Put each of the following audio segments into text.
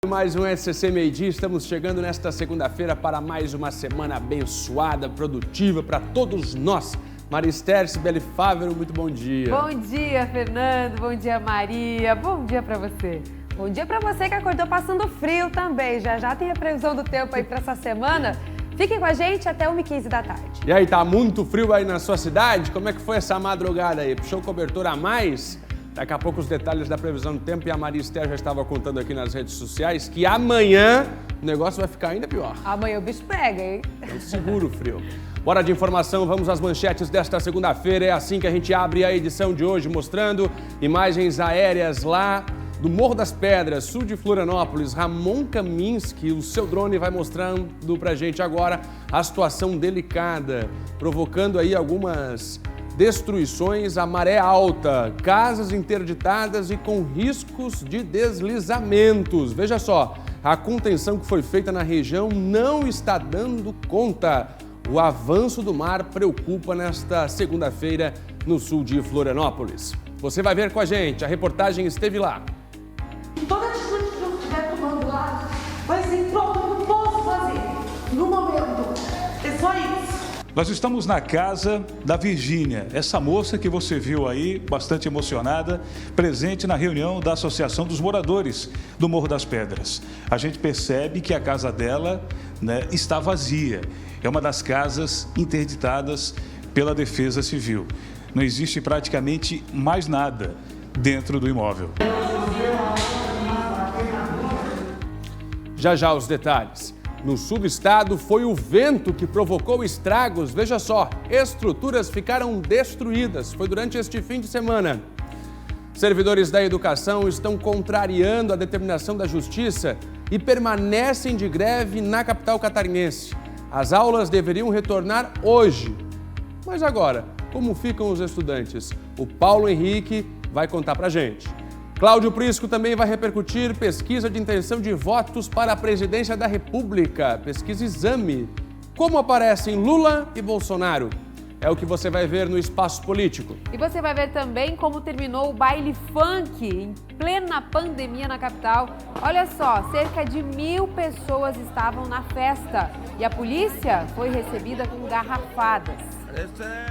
Mais um SCC Meio-Dia, estamos chegando nesta segunda-feira para mais uma semana abençoada, produtiva para todos nós. Maristher Cibele Fávero, muito bom dia. Bom dia, Fernando, bom dia, Maria, bom dia para você. Bom dia para você que acordou passando frio também, já tem a previsão do tempo aí para essa semana. Fiquem com a gente até 1h15 da tarde. E aí, tá muito frio aí na sua cidade? Como é que foi essa madrugada aí? Puxou cobertor a mais? Daqui a pouco os detalhes da previsão do tempo, e a Maristher já estava contando aqui nas redes sociais que amanhã o negócio vai ficar ainda pior. Amanhã o bicho pega, hein? Então segura o frio. Bora de informação, vamos às manchetes desta segunda-feira. É assim que a gente abre a edição de hoje, mostrando imagens aéreas lá do Morro das Pedras, sul de Florianópolis. Ramon Kaminski, o seu drone, vai mostrando pra gente agora a situação delicada, provocando aí algumas destruições, a maré alta, casas interditadas e com riscos de deslizamentos. Veja só, a contenção que foi feita na região não está dando conta. O avanço do mar preocupa nesta segunda-feira no sul de Florianópolis. Você vai ver com a gente, a reportagem esteve lá. Toda atitude que eu estiver tomando lá vai ser em prol do que eu posso fazer no momento. É só isso. Nós estamos na casa da Virgínia, essa moça que você viu aí, bastante emocionada, presente na reunião da Associação dos Moradores do Morro das Pedras. A gente percebe que a casa dela, está vazia. É uma das casas interditadas pela Defesa Civil. Não existe praticamente mais nada dentro do imóvel. Já os detalhes. No sul do estado, foi o vento que provocou estragos. Veja só, estruturas ficaram destruídas. Foi durante este fim de semana. Servidores da educação estão contrariando a determinação da Justiça e permanecem de greve na capital catarinense. As aulas deveriam retornar hoje. Mas agora, como ficam os estudantes? O Paulo Henrique vai contar pra gente. Cláudio Prisco também vai repercutir pesquisa de intenção de votos para a presidência da República, pesquisa Exame. Como aparecem Lula e Bolsonaro? É o que você vai ver no Espaço Político. E você vai ver também como terminou o baile funk em plena pandemia na capital. Olha só, cerca de 1.000 pessoas estavam na festa e a polícia foi recebida com garrafadas.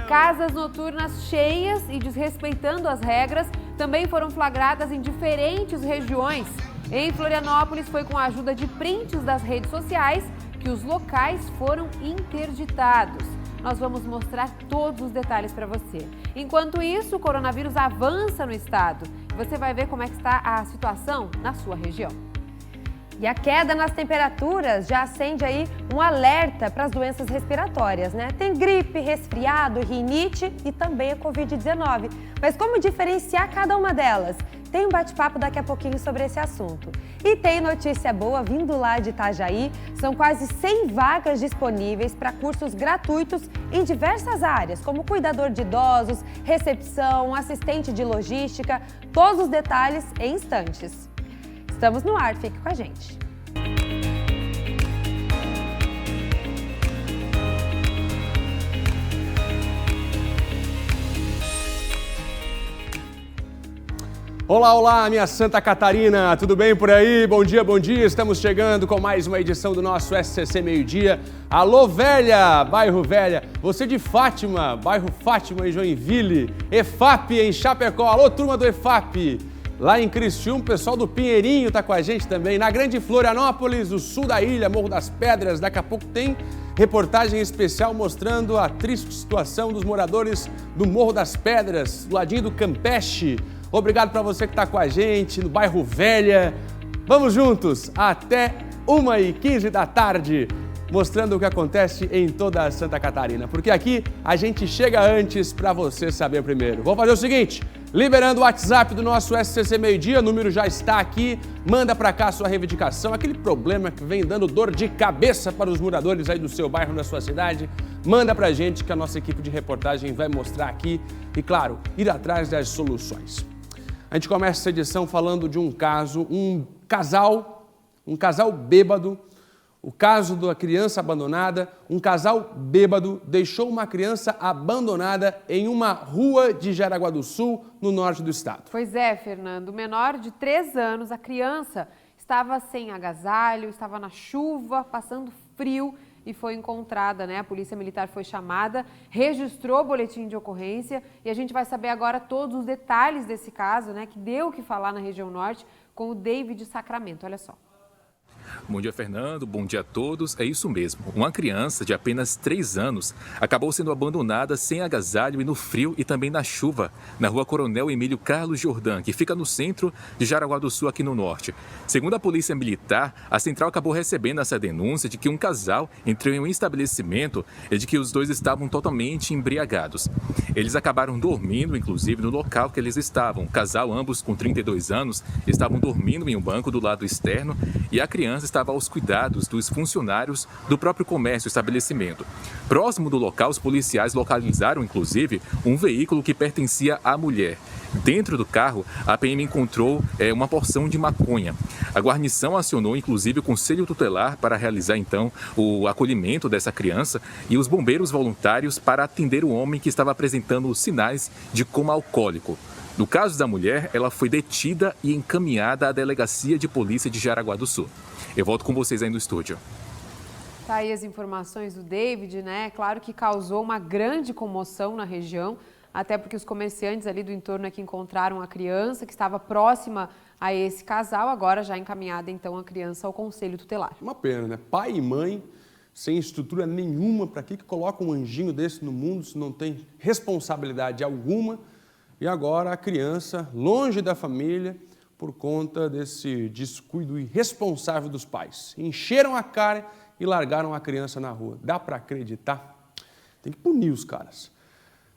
Casas noturnas cheias e desrespeitando as regras também foram flagradas em diferentes regiões. Em Florianópolis, foi com a ajuda de prints das redes sociais que os locais foram interditados. Nós vamos mostrar todos os detalhes para você. Enquanto isso, o coronavírus avança no estado. Você vai ver como é que está a situação na sua região. E a queda nas temperaturas já acende aí um alerta para as doenças respiratórias, né? Tem gripe, resfriado, rinite e também a Covid-19. Mas como diferenciar cada uma delas? Tem um bate-papo daqui a pouquinho sobre esse assunto. E tem notícia boa vindo lá de Itajaí. São quase 100 vagas disponíveis para cursos gratuitos em diversas áreas, como cuidador de idosos, recepção, assistente de logística. Todos os detalhes em instantes. Estamos no ar, fique com a gente. Olá, minha Santa Catarina, tudo bem por aí? Bom dia, estamos chegando com mais uma edição do nosso SCC Meio-Dia. Alô, Velha, bairro Velha, você de Fátima, bairro Fátima em Joinville, EFAP em Chapecó, alô, turma do EFAP. Lá em Criciúma, o pessoal do Pinheirinho está com a gente também. Na Grande Florianópolis, o sul da ilha, Morro das Pedras. Daqui a pouco tem reportagem especial mostrando a triste situação dos moradores do Morro das Pedras, do ladinho do Campeche. Obrigado para você que está com a gente no bairro Velha. Vamos juntos até 1h15 da tarde, mostrando o que acontece em toda a Santa Catarina. Porque aqui a gente chega antes para você saber primeiro. Vamos fazer o seguinte, liberando o WhatsApp do nosso SCC Meio-Dia, o número já está aqui, manda para cá a sua reivindicação, aquele problema que vem dando dor de cabeça para os moradores aí do seu bairro, da sua cidade, manda pra gente que a nossa equipe de reportagem vai mostrar aqui e, claro, ir atrás das soluções. A gente começa essa edição falando de um caso, um casal bêbado. O caso da criança abandonada, um casal bêbado deixou uma criança abandonada em uma rua de Jaraguá do Sul, no norte do estado. Pois é, Fernando. O menor de 3 anos, a criança, estava sem agasalho, estava na chuva, passando frio e foi encontrada, né? A Polícia Militar foi chamada, registrou o boletim de ocorrência e a gente vai saber agora todos os detalhes desse caso, né? Que deu o que falar na região norte com o David Sacramento. Olha só. Bom dia, Fernando. Bom dia a todos. É isso mesmo. Uma criança de apenas 3 anos acabou sendo abandonada sem agasalho e no frio e também na chuva, na rua Coronel Emílio Carlos Jordan, que fica no centro de Jaraguá do Sul, aqui no norte. Segundo a Polícia Militar, a central acabou recebendo essa denúncia de que um casal entrou em um estabelecimento e de que os dois estavam totalmente embriagados. Eles acabaram dormindo, inclusive, no local que eles estavam. O casal, ambos com 32 anos, estavam dormindo em um banco do lado externo e a criança estava aos cuidados dos funcionários do próprio comércio estabelecimento. Próximo do local, os policiais localizaram, inclusive, um veículo que pertencia à mulher. Dentro do carro, a PM encontrou uma porção de maconha. A guarnição acionou, inclusive, o Conselho Tutelar para realizar, então, o acolhimento dessa criança e os bombeiros voluntários para atender o homem que estava apresentando sinais de coma alcoólico. No caso da mulher, ela foi detida e encaminhada à Delegacia de Polícia de Jaraguá do Sul. Eu volto com vocês aí no estúdio. Tá aí as informações do David, né? Claro que causou uma grande comoção na região, até porque os comerciantes ali do entorno é que encontraram a criança que estava próxima a esse casal, agora já encaminhada então a criança ao Conselho Tutelar. Uma pena, né? Pai e mãe sem estrutura nenhuma, para que coloca um anjinho desse no mundo se não tem responsabilidade alguma? E agora a criança longe da família por conta desse descuido irresponsável dos pais. Encheram a cara e largaram a criança na rua. Dá para acreditar? Tem que punir os caras.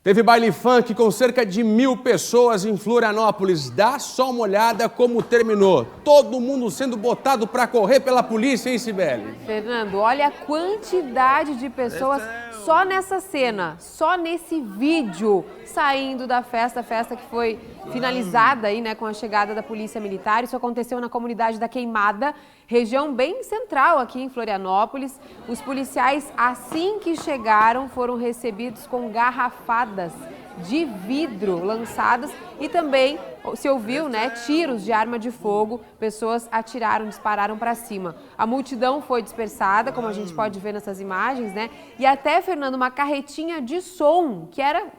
Teve baile funk com cerca de 1.000 pessoas em Florianópolis. Dá só uma olhada como terminou. Todo mundo sendo botado para correr pela polícia, hein, Sibeli? Fernando, olha a quantidade de pessoas só nessa cena, só nesse vídeo saindo da festa, a festa que foi finalizada aí, né, com a chegada da Polícia Militar. Isso aconteceu na comunidade da Queimada, região bem central aqui em Florianópolis. Os policiais, assim que chegaram, foram recebidos com garrafadas de vidro lançadas e também se ouviu, né, tiros de arma de fogo, pessoas atiraram, dispararam para cima. A multidão foi dispersada, como a gente pode ver nessas imagens, né? E até, Fernando, uma carretinha de som,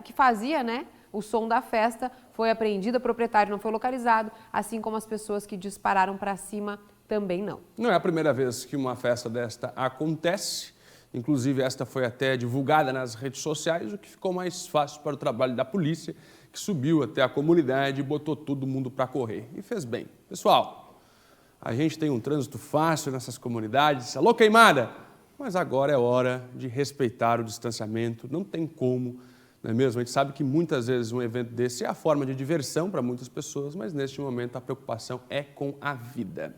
que fazia, né, o som da festa, foi apreendida, o proprietário não foi localizado, assim como as pessoas que dispararam para cima também não. Não é a primeira vez que uma festa desta acontece. Inclusive, esta foi até divulgada nas redes sociais, o que ficou mais fácil para o trabalho da polícia, que subiu até a comunidade e botou todo mundo para correr. E fez bem. Pessoal, a gente tem um trânsito fácil nessas comunidades. Alô, Queimada! Mas agora é hora de respeitar o distanciamento. Não tem como, não é mesmo? A gente sabe que muitas vezes um evento desse é a forma de diversão para muitas pessoas, mas neste momento a preocupação é com a vida.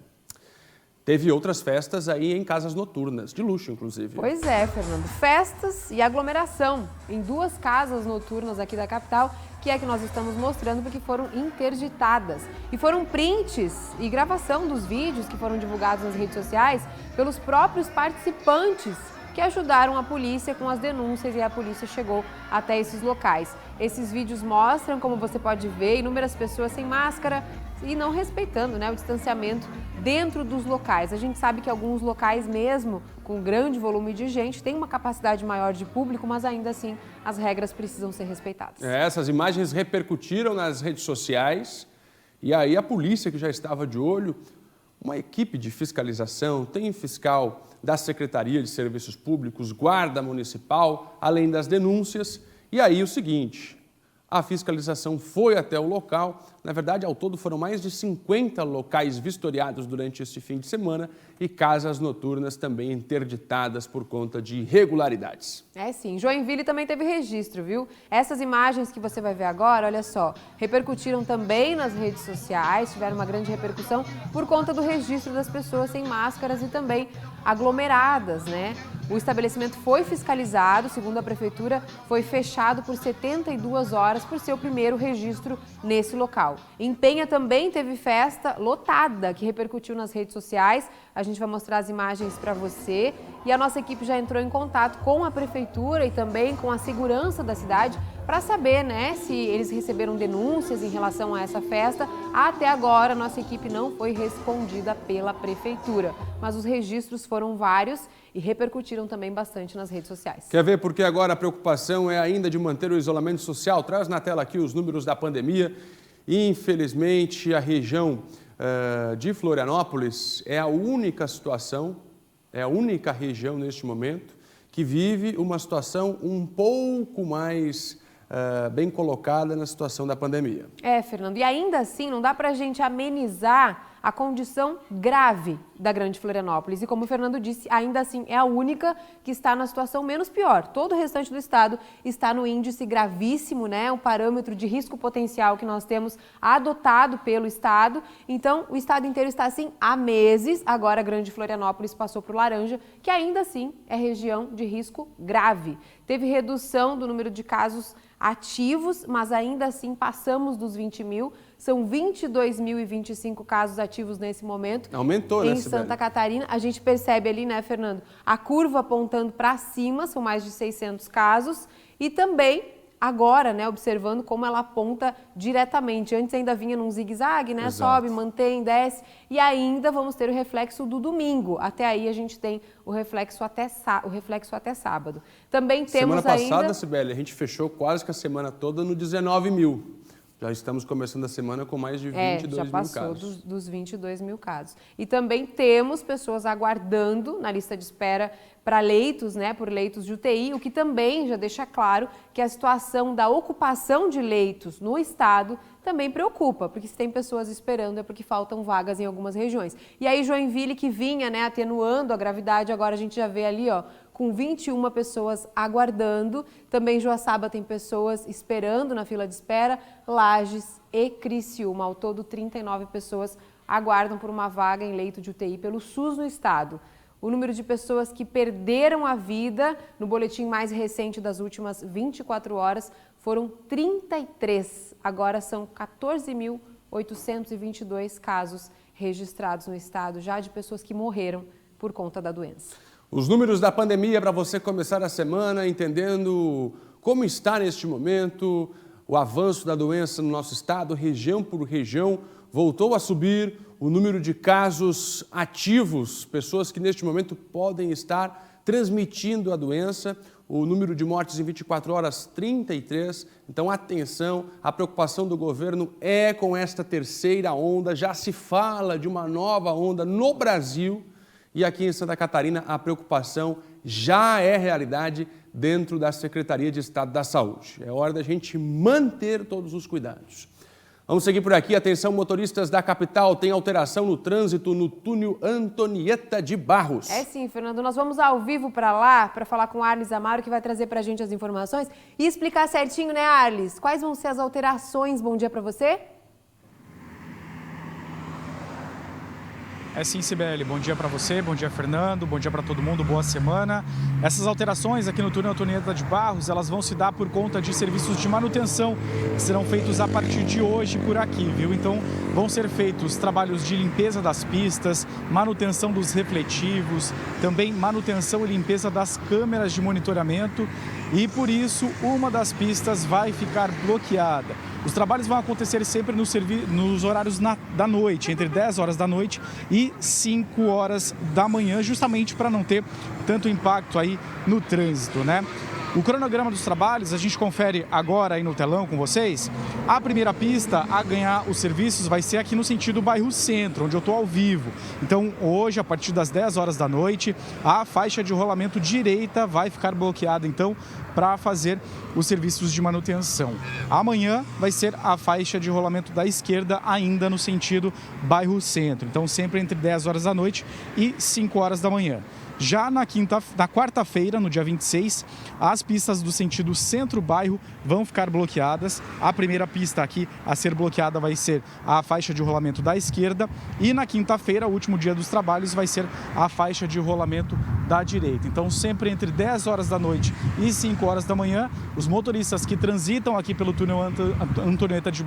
Teve outras festas aí em casas noturnas, de luxo, inclusive. Pois é, Fernando. Festas e aglomeração em 2 casas noturnas aqui da capital, que é que nós estamos mostrando porque foram interditadas. E foram prints e gravação dos vídeos que foram divulgados nas redes sociais pelos próprios participantes que ajudaram a polícia com as denúncias e a polícia chegou até esses locais. Esses vídeos mostram, como você pode ver, inúmeras pessoas sem máscara e não respeitando, né, o distanciamento dentro dos locais. A gente sabe que alguns locais mesmo, com grande volume de gente, têm uma capacidade maior de público, mas ainda assim as regras precisam ser respeitadas. Essas imagens repercutiram nas redes sociais e aí a polícia, que já estava de olho, uma equipe de fiscalização, tem fiscal da Secretaria de Serviços Públicos, Guarda Municipal, além das denúncias. E aí o seguinte, a fiscalização foi até o local. Na verdade, ao todo foram mais de 50 locais vistoriados durante este fim de semana e casas noturnas também interditadas por conta de irregularidades. É sim, Joinville também teve registro, viu? Essas imagens que você vai ver agora, olha só, repercutiram também nas redes sociais, tiveram uma grande repercussão por conta do registro das pessoas sem máscaras e também aglomeradas, né? O estabelecimento foi fiscalizado, segundo a prefeitura, foi fechado por 72 horas por ser o primeiro registro nesse local. Em Penha também teve festa lotada, que repercutiu nas redes sociais. A gente vai mostrar as imagens para você. E a nossa equipe já entrou em contato com a prefeitura e também com a segurança da cidade para saber, né, se eles receberam denúncias em relação a essa festa. Até agora, a nossa equipe não foi respondida pela prefeitura, mas os registros foram vários e repercutiram também bastante nas redes sociais. Quer ver porque agora a preocupação é ainda de manter o isolamento social? Traz na tela aqui os números da pandemia. Infelizmente, a região de Florianópolis é a única situação, é a única região neste momento que vive uma situação um pouco mais bem colocada na situação da pandemia. Fernando, e ainda assim não dá para a gente amenizar a condição grave da Grande Florianópolis. E como o Fernando disse, ainda assim é a única que está na situação menos pior. Todo o restante do estado está no índice gravíssimo, né? Um parâmetro de risco potencial que nós temos adotado pelo estado. Então, o estado inteiro está assim há meses. Agora a Grande Florianópolis passou para o laranja, que ainda assim é região de risco grave. Teve redução do número de casos ativos, mas ainda assim passamos dos 20 mil. São 22.025 casos ativos nesse momento. Aumentou, né, em Santa Catarina. A gente percebe ali, né, Fernando, a curva apontando para cima, são mais de 600 casos. E também agora, né, observando como ela aponta diretamente. Antes ainda vinha num zigue-zague, né? Exato. Sobe, mantém, desce. E ainda vamos ter o reflexo do domingo. Até aí a gente tem o reflexo até sábado. Também temos semana passada, ainda... Cibele, a gente fechou quase que a semana toda no 19 mil. Já estamos começando a semana com mais de 22 mil casos. Já passou dos 22 mil casos. E também temos pessoas aguardando na lista de espera para leitos, né, por leitos de UTI, o que também já deixa claro que a situação da ocupação de leitos no estado também preocupa, porque se tem pessoas esperando é porque faltam vagas em algumas regiões. E aí Joinville, que vinha, né, atenuando a gravidade, agora a gente já vê ali, ó, com 21 pessoas aguardando. Também Joaçaba tem pessoas esperando na fila de espera, Lages e Criciúma. Ao todo, 39 pessoas aguardam por uma vaga em leito de UTI pelo SUS no estado. O número de pessoas que perderam a vida no boletim mais recente das últimas 24 horas foram 33. Agora são 14.822 casos registrados no estado, já de pessoas que morreram por conta da doença. Os números da pandemia para você começar a semana entendendo como está neste momento o avanço da doença no nosso estado, região por região, voltou a subir o número de casos ativos, pessoas que neste momento podem estar transmitindo a doença, o número de mortes em 24 horas, 33. Então, atenção, a preocupação do governo é com esta terceira onda, já se fala de uma nova onda no Brasil. E aqui em Santa Catarina, a preocupação já é realidade dentro da Secretaria de Estado da Saúde. É hora da gente manter todos os cuidados. Vamos seguir por aqui. Atenção, motoristas da capital, tem alteração no trânsito no túnel Antonieta de Barros. É sim, Fernando. Nós vamos ao vivo para lá, para falar com o Arles Amaro, que vai trazer para a gente as informações e explicar certinho, né, Arles? Quais vão ser as alterações? Bom dia para você. É sim, Cibele. Bom dia para você, bom dia, Fernando, bom dia para todo mundo, boa semana. Essas alterações aqui no túnel Antonieta de Barros, elas vão se dar por conta de serviços de manutenção que serão feitos a partir de hoje por aqui, viu? Então, vão ser feitos trabalhos de limpeza das pistas, manutenção dos refletivos, também manutenção e limpeza das câmeras de monitoramento e, por isso, uma das pistas vai ficar bloqueada. Os trabalhos vão acontecer sempre nos horários da noite, entre 10 horas da noite e 5 horas da manhã, justamente para não ter tanto impacto aí no trânsito, né? O cronograma dos trabalhos a gente confere agora aí no telão com vocês. A primeira pista a ganhar os serviços vai ser aqui no sentido bairro Centro, onde eu estou ao vivo. Então hoje, a partir das 10 horas da noite, a faixa de rolamento direita vai ficar bloqueada, então, para fazer os serviços de manutenção. Amanhã vai ser a faixa de rolamento da esquerda, ainda no sentido bairro Centro. Então sempre entre 10 horas da noite e 5 horas da manhã. Já na quarta-feira, no dia 26, as pistas do sentido centro-bairro vão ficar bloqueadas. A primeira pista aqui a ser bloqueada vai ser a faixa de rolamento da esquerda. E na quinta-feira, o último dia dos trabalhos, vai ser a faixa de rolamento da direita. Então, sempre entre 10 horas da noite e 5 horas da manhã, os motoristas que transitam aqui pelo túnel Antonieta de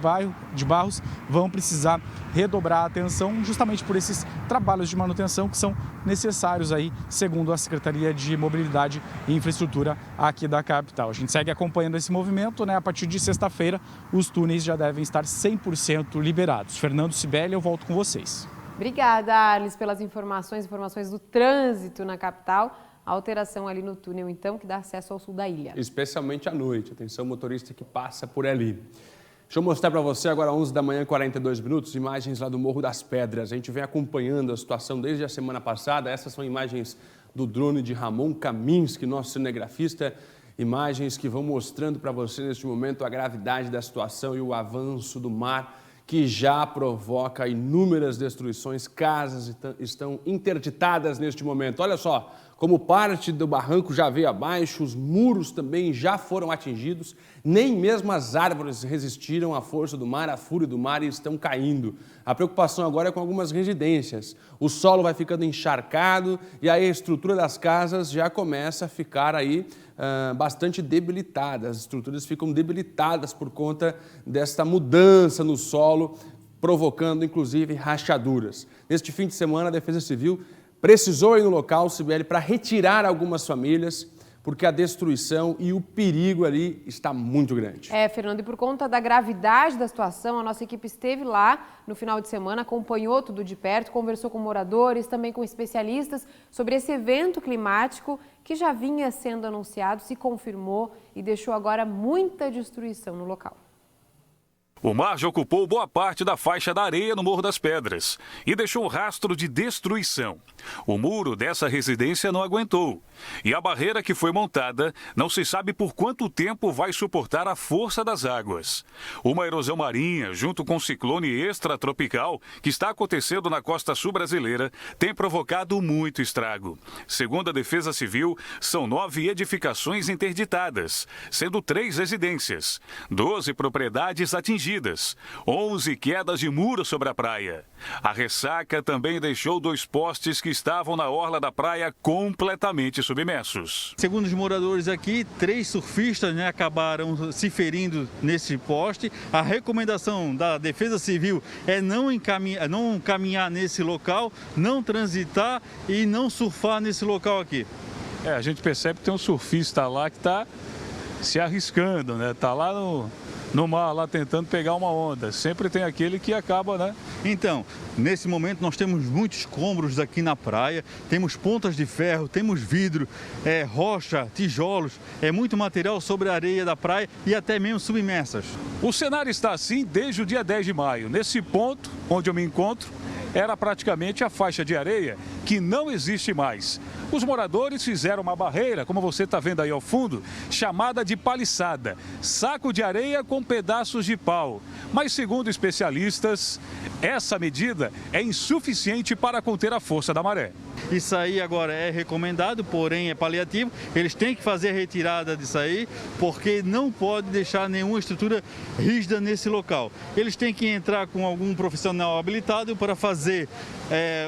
Barros vão precisar redobrar a atenção justamente por esses trabalhos de manutenção que são necessários aí, segundo a Secretaria de Mobilidade e Infraestrutura aqui da capital. A gente segue acompanhando esse movimento, né? A partir de sexta-feira, os túneis já devem estar 100% liberados. Fernando, Cibele, eu volto com vocês. Obrigada, Arles, pelas informações do trânsito na capital. A alteração ali no túnel, então, que dá acesso ao sul da ilha. Especialmente à noite. Atenção, motorista que passa por ali. Deixa eu mostrar para você agora, 11 da manhã, 42 minutos, imagens lá do Morro das Pedras. A gente vem acompanhando a situação desde a semana passada. Essas são imagens do drone de Ramon Kaminski, nosso cinegrafista. Imagens que vão mostrando para você, neste momento, a gravidade da situação e o avanço do mar, que já provoca inúmeras destruições. Casas estão interditadas neste momento. Olha só, como parte do barranco já veio abaixo, os muros também já foram atingidos, nem mesmo as árvores resistiram à força do mar, à fúria do mar e estão caindo. A preocupação agora é com algumas residências. O solo vai ficando encharcado e aí a estrutura das casas já começa a ficar aí bastante debilitada. As estruturas ficam debilitadas por conta desta mudança no solo, provocando inclusive rachaduras. Neste fim de semana, a Defesa Civil precisou ir no local, Cibele, para retirar algumas famílias, porque a destruição e o perigo ali está muito grande. Fernando, e por conta da gravidade da situação, a nossa equipe esteve lá no final de semana, acompanhou tudo de perto, conversou com moradores, também com especialistas sobre esse evento climático que já vinha sendo anunciado, se confirmou e deixou agora muita destruição no local. O mar já ocupou boa parte da faixa da areia no Morro das Pedras e deixou um rastro de destruição. O muro dessa residência não aguentou e a barreira que foi montada não se sabe por quanto tempo vai suportar a força das águas. Uma erosão marinha, junto com um ciclone extratropical que está acontecendo na costa sul brasileira, tem provocado muito estrago. Segundo a Defesa Civil, são 9 edificações interditadas, sendo 3 residências, 12 propriedades atingidas, 11 quedas de muro sobre a praia. A ressaca também deixou 2 postes que estavam na orla da praia completamente submersos. Segundo os moradores aqui, 3 surfistas acabaram se ferindo nesse poste. A recomendação da Defesa Civil é não caminhar nesse local, não transitar e não surfar nesse local aqui. A gente percebe que tem um surfista lá que está se arriscando, né? Está lá no mar, lá tentando pegar uma onda. Sempre tem aquele que acaba, né? Então, nesse momento nós temos muitos escombros aqui na praia, temos pontas de ferro, temos vidro, rocha, tijolos, muito material sobre a areia da praia e até mesmo submersas. O cenário está assim desde o dia 10 de maio. Nesse ponto onde eu me encontro, era praticamente a faixa de areia que não existe mais. Os moradores fizeram uma barreira, como você está vendo aí ao fundo, chamada de paliçada, saco de areia com pedaços de pau. Mas, segundo especialistas, essa medida é insuficiente para conter a força da maré. Isso aí agora é recomendado, porém é paliativo. Eles têm que fazer a retirada disso aí, porque não pode deixar nenhuma estrutura rígida nesse local. Eles têm que entrar com algum profissional habilitado para fazer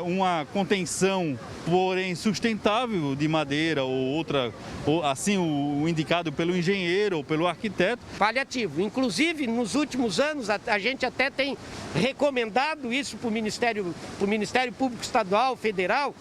uma contenção, porém sustentável, de madeira ou outra, ou assim o indicado pelo engenheiro ou pelo arquiteto. Paliativo. Inclusive, nos últimos anos, a gente até tem recomendado isso para o Ministério Público Estadual, Federal,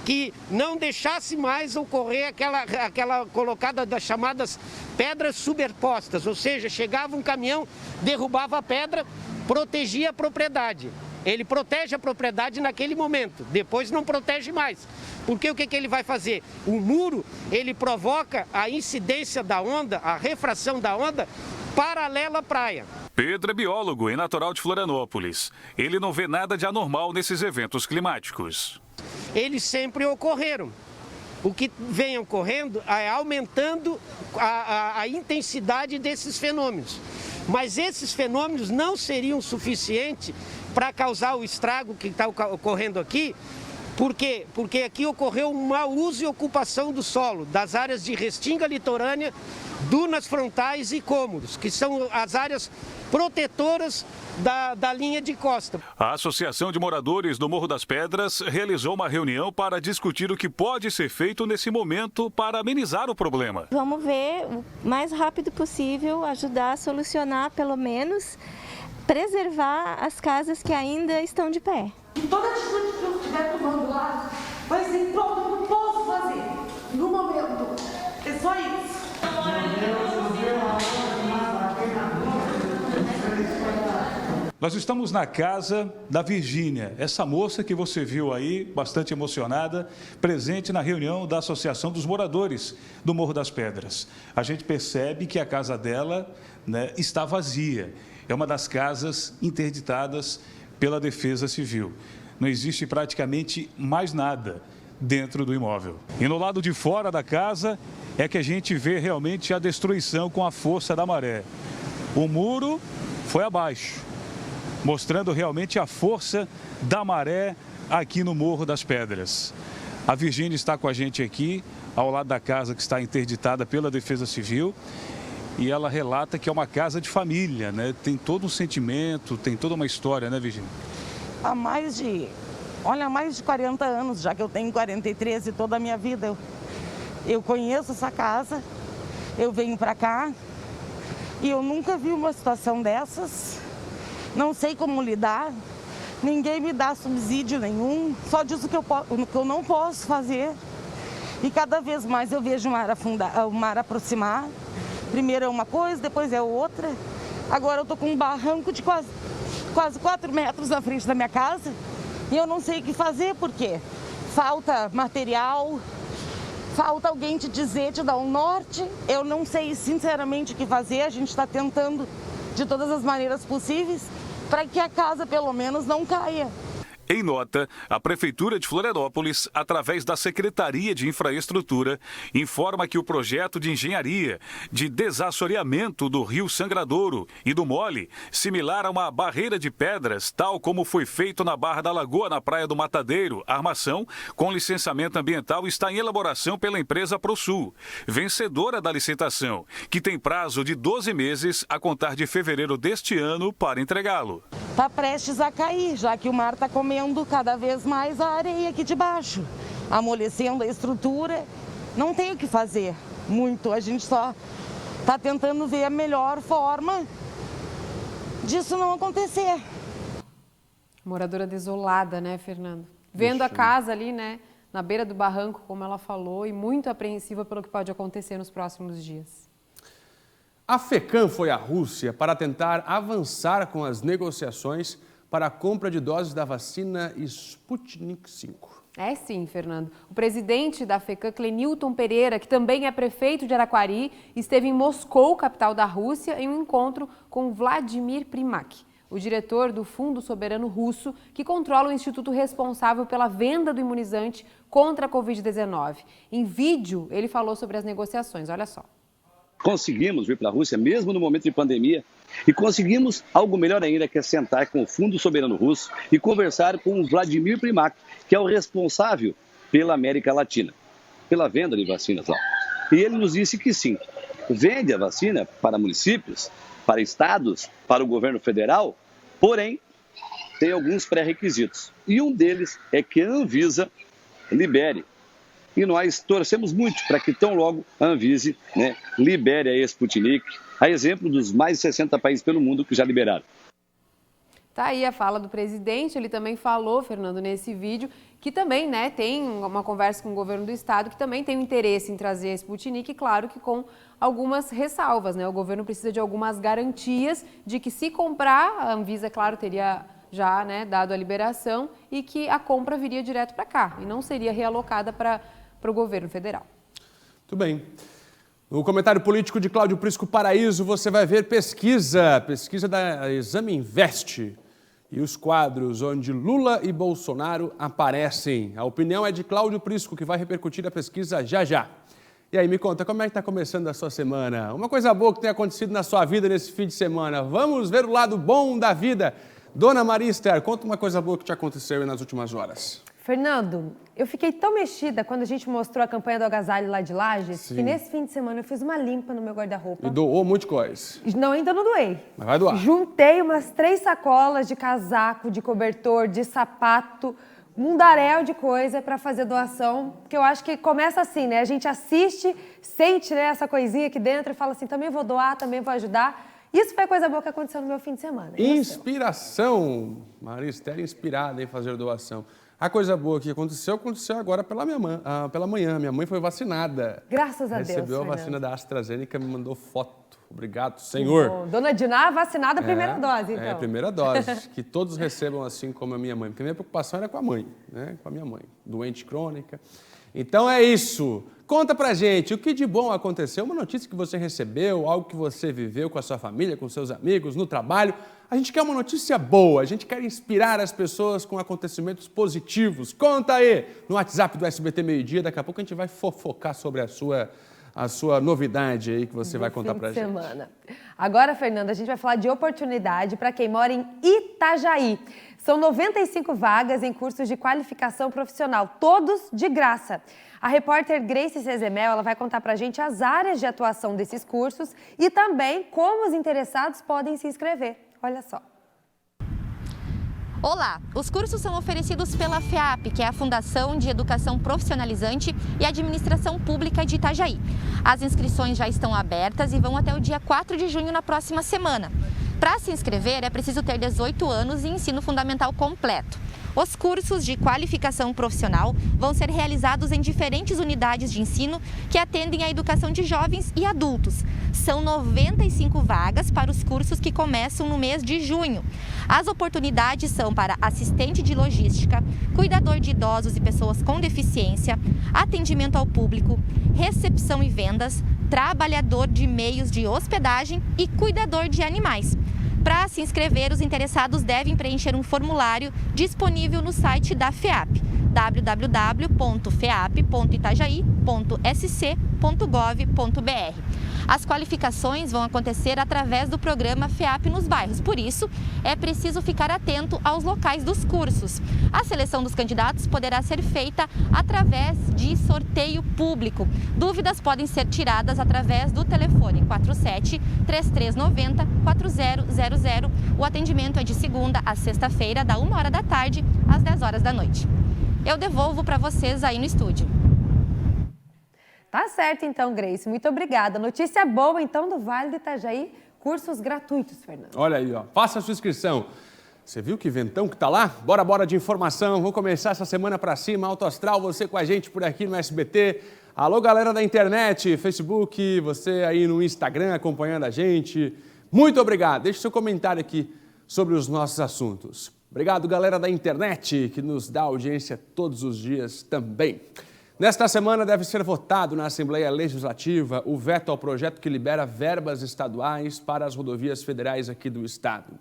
que não deixasse mais ocorrer aquela colocada das chamadas pedras superpostas, ou seja, chegava um caminhão, derrubava a pedra, protegia a propriedade. Ele protege a propriedade naquele momento, depois não protege mais. Porque o que ele vai fazer? O muro, ele provoca a incidência da onda, a refração da onda, paralela à praia. Pedro é biólogo e natural de Florianópolis. Ele não vê nada de anormal nesses eventos climáticos. Eles sempre ocorreram. O que vem ocorrendo é aumentando a intensidade desses fenômenos. Mas esses fenômenos não seriam suficientes para causar o estrago que está ocorrendo aqui. Por quê? Porque aqui ocorreu um mau uso e ocupação do solo, das áreas de restinga litorânea, dunas frontais e cômoros, que são as áreas protetoras da linha de costa. A Associação de Moradores do Morro das Pedras realizou uma reunião para discutir o que pode ser feito nesse momento para amenizar o problema. Vamos ver o mais rápido possível, ajudar a solucionar, pelo menos, preservar as casas que ainda estão de pé. E toda atitude que eu estiver tomando lá vai ser em prol do que eu posso fazer no momento. É só isso. Nós estamos na casa da Virgínia, essa moça que você viu aí, bastante emocionada, presente na reunião da Associação dos Moradores do Morro das Pedras. A gente percebe que a casa dela, né, está vazia. É uma das casas interditadas pela Defesa Civil. Não existe praticamente mais nada dentro do imóvel. E no lado de fora da casa é que a gente vê realmente a destruição com a força da maré. O muro foi abaixo, mostrando realmente a força da maré aqui no Morro das Pedras. A Virgínia está com a gente aqui, ao lado da casa que está interditada pela Defesa Civil, e ela relata que é uma casa de família, né? Tem todo um sentimento, tem toda uma história, né, Virgínia? Há mais de 40 anos, já que eu tenho 43 e toda a minha vida eu conheço essa casa, eu venho para cá e eu nunca vi uma situação dessas. Não sei como lidar, ninguém me dá subsídio nenhum, só diz o que eu não posso fazer. E cada vez mais eu vejo o mar aproximar. Primeiro é uma coisa, depois é outra. Agora eu estou com um barranco de quase 4 metros na frente da minha casa e eu não sei o que fazer, porque falta material, falta alguém te dizer, te dar um norte. Eu não sei sinceramente o que fazer, a gente está tentando de todas as maneiras possíveis para que a casa pelo menos não caia. Em nota, a Prefeitura de Florianópolis, através da Secretaria de Infraestrutura, informa que o projeto de engenharia de desassoreamento do Rio Sangradouro e do Mole, similar a uma barreira de pedras, tal como foi feito na Barra da Lagoa, na Praia do Matadeiro, armação, com licenciamento ambiental, está em elaboração pela empresa ProSul, vencedora da licitação, que tem prazo de 12 meses a contar de fevereiro deste ano para entregá-lo. Está prestes a cair, já que o mar está comendo cada vez mais a areia aqui de baixo, amolecendo a estrutura. Não tem o que fazer muito, a gente só está tentando ver a melhor forma disso não acontecer. Moradora desolada, né, Fernando? Vendo a casa ali, né, na beira do barranco, como ela falou, e muito apreensiva pelo que pode acontecer nos próximos dias. A FECAM foi à Rússia para tentar avançar com as negociações para a compra de doses da vacina Sputnik V. É sim, Fernando. O presidente da FECAM, Clenilton Pereira, que também é prefeito de Araquari, esteve em Moscou, capital da Rússia, em um encontro com Vladimir Primak, o diretor do Fundo Soberano Russo, que controla o instituto responsável pela venda do imunizante contra a Covid-19. Em vídeo, ele falou sobre as negociações. Olha só. Conseguimos vir para a Rússia, mesmo no momento de pandemia, e conseguimos algo melhor ainda, que é sentar com o Fundo Soberano Russo e conversar com o Vladimir Primak, que é o responsável pela América Latina, pela venda de vacinas lá. E ele nos disse que sim, vende a vacina para municípios, para estados, para o governo federal, porém, tem alguns pré-requisitos. E um deles é que a Anvisa libere. E nós torcemos muito para que tão logo a Anvisa, né, libere a Sputnik, a exemplo dos mais de 60 países pelo mundo que já liberaram. Tá aí a fala do presidente, ele também falou, Fernando, nesse vídeo, que também, né, tem uma conversa com o governo do estado, que também tem um interesse em trazer a Sputnik, claro que com algumas ressalvas, né? O governo precisa de algumas garantias de que se comprar, a Anvisa, claro, teria já, né, dado a liberação e que a compra viria direto para cá e não seria realocada para o governo federal. Muito bem. No comentário político de Cláudio Prisco Paraíso, você vai ver pesquisa da Exame Invest e os quadros onde Lula e Bolsonaro aparecem. A opinião é de Cláudio Prisco, que vai repercutir a pesquisa já já. E aí, me conta, como é que está começando a sua semana? Uma coisa boa que tem acontecido na sua vida nesse fim de semana. Vamos ver o lado bom da vida. Dona Maria Esther, conta uma coisa boa que te aconteceu nas últimas horas. Fernando, eu fiquei tão mexida quando a gente mostrou a campanha do agasalho lá de Lages, que nesse fim de semana eu fiz uma limpa no meu guarda-roupa. E doou muito coisa. Não, ainda não doei. Mas vai doar. Juntei umas 3 sacolas de casaco, de cobertor, de sapato, mundaréu de coisa para fazer doação, porque eu acho que começa assim, né? A gente assiste, sente, né, essa coisinha aqui dentro e fala assim, também vou doar, também vou ajudar. Isso foi coisa boa que aconteceu no meu fim de semana. Inspiração. Maristela inspirada em fazer doação. A coisa boa que aconteceu agora pela manhã. Minha mãe foi vacinada. Graças a Deus, recebeu a vacina da AstraZeneca, me mandou foto. Obrigado, Senhor. Bom, Dona Diná vacinada a primeira dose, então. Primeira dose. Que todos recebam assim como a minha mãe. Porque a minha preocupação era com a mãe, né? Com a minha mãe, doente crônica. Então é isso. Conta pra gente o que de bom aconteceu, uma notícia que você recebeu, algo que você viveu com a sua família, com seus amigos, no trabalho. A gente quer uma notícia boa, a gente quer inspirar as pessoas com acontecimentos positivos. Conta aí no WhatsApp do SBT Meio Dia, daqui a pouco a gente vai fofocar sobre a sua novidade aí que você vai contar pra gente. Semana. Agora, Fernanda, a gente vai falar de oportunidade para quem mora em Itajaí. São 95 vagas em cursos de qualificação profissional, todos de graça. A repórter Grace Cezemel, ela vai contar pra gente as áreas de atuação desses cursos e também como os interessados podem se inscrever. Olha só. Olá, os cursos são oferecidos pela FEAP, que é a Fundação de Educação Profissionalizante e Administração Pública de Itajaí. As inscrições já estão abertas e vão até o dia 4 de junho na próxima semana. Para se inscrever, é preciso ter 18 anos e ensino fundamental completo. Os cursos de qualificação profissional vão ser realizados em diferentes unidades de ensino que atendem à educação de jovens e adultos. São 95 vagas para os cursos que começam no mês de junho. As oportunidades são para assistente de logística, cuidador de idosos e pessoas com deficiência, atendimento ao público, recepção e vendas, trabalhador de meios de hospedagem e cuidador de animais. Para se inscrever, os interessados devem preencher um formulário disponível no site da FEAP, www.feap.itajaí.sc.gov.br. As qualificações vão acontecer através do programa FEAP nos bairros, por isso é preciso ficar atento aos locais dos cursos. A seleção dos candidatos poderá ser feita através de sorteio público. Dúvidas podem ser tiradas através do telefone 47-3390-4000. O atendimento é de segunda a sexta-feira, da 1h da tarde às 10h da noite. Eu devolvo para vocês aí no estúdio. Tá certo então, Grace. Muito obrigada. Notícia boa então do Vale do Itajaí, cursos gratuitos, Fernando. Olha aí, ó. Faça a sua inscrição. Você viu que ventão que tá lá? Bora de informação. Vamos começar essa semana pra cima. Alto Astral, você com a gente por aqui no SBT. Alô, galera da internet, Facebook, você aí no Instagram acompanhando a gente. Muito obrigado. Deixe seu comentário aqui sobre os nossos assuntos. Obrigado, galera da internet, que nos dá audiência todos os dias também. Nesta semana deve ser votado na Assembleia Legislativa o veto ao projeto que libera verbas estaduais para as rodovias federais aqui do estado.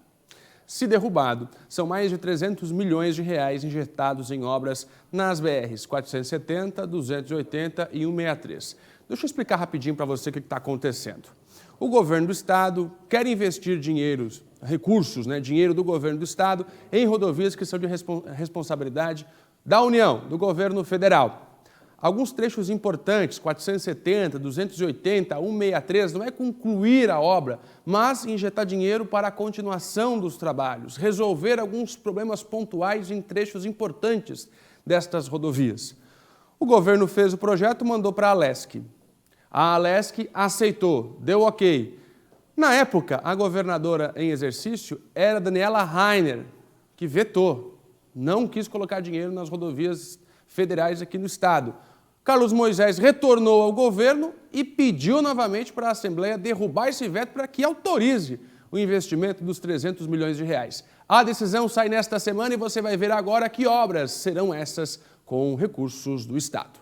Se derrubado, são mais de 300 milhões de reais injetados em obras nas BRs 470, 280 e 163. Deixa eu explicar rapidinho para você o que está acontecendo. O governo do estado quer investir dinheiro do governo do estado em rodovias que são de responsabilidade da União, do governo federal. Alguns trechos importantes, 470, 280, 163, não é concluir a obra, mas injetar dinheiro para a continuação dos trabalhos, resolver alguns problemas pontuais em trechos importantes destas rodovias. O governo fez o projeto e mandou para a Alesc. A Alesc aceitou, deu ok. Na época, a governadora em exercício era Daniela Rainer, que vetou, não quis colocar dinheiro nas rodovias federais aqui no estado. Carlos Moisés retornou ao governo e pediu novamente para a Assembleia derrubar esse veto para que autorize o investimento dos 300 milhões de reais. A decisão sai nesta semana e você vai ver agora que obras serão essas com recursos do estado.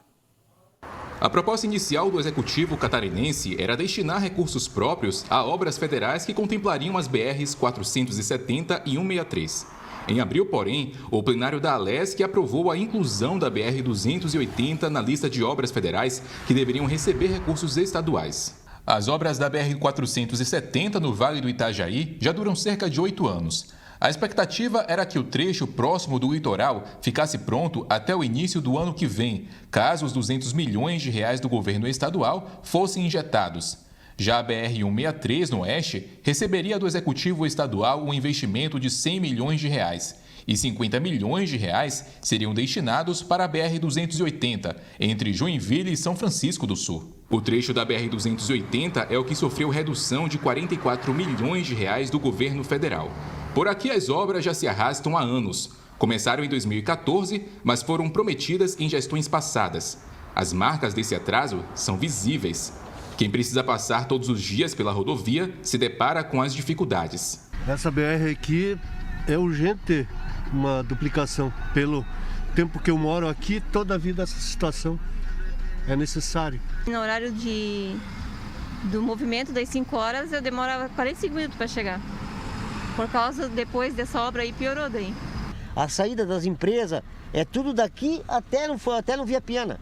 A proposta inicial do Executivo catarinense era destinar recursos próprios a obras federais que contemplariam as BRs 470 e 163. Em abril, porém, o plenário da Alesc aprovou a inclusão da BR-280 na lista de obras federais que deveriam receber recursos estaduais. As obras da BR-470 no Vale do Itajaí já duram cerca de 8 anos. A expectativa era que o trecho próximo do litoral ficasse pronto até o início do ano que vem, caso os 200 milhões de reais do governo estadual fossem injetados. Já a BR-163, no oeste, receberia do Executivo Estadual um investimento de 100 milhões de reais. E 50 milhões de reais seriam destinados para a BR-280, entre Joinville e São Francisco do Sul. O trecho da BR-280 é o que sofreu redução de 44 milhões de reais do governo federal. Por aqui as obras já se arrastam há anos. Começaram em 2014, mas foram prometidas em gestões passadas. As marcas desse atraso são visíveis. Quem precisa passar todos os dias pela rodovia se depara com as dificuldades. Essa BR aqui é urgente uma duplicação. Pelo tempo que eu moro aqui, toda a vida essa situação é necessária. No horário do movimento das 5 horas, eu demorava 45 minutos para chegar. Por causa, depois dessa obra aí, piorou daí. A saída das empresas é tudo daqui até no Via Piana.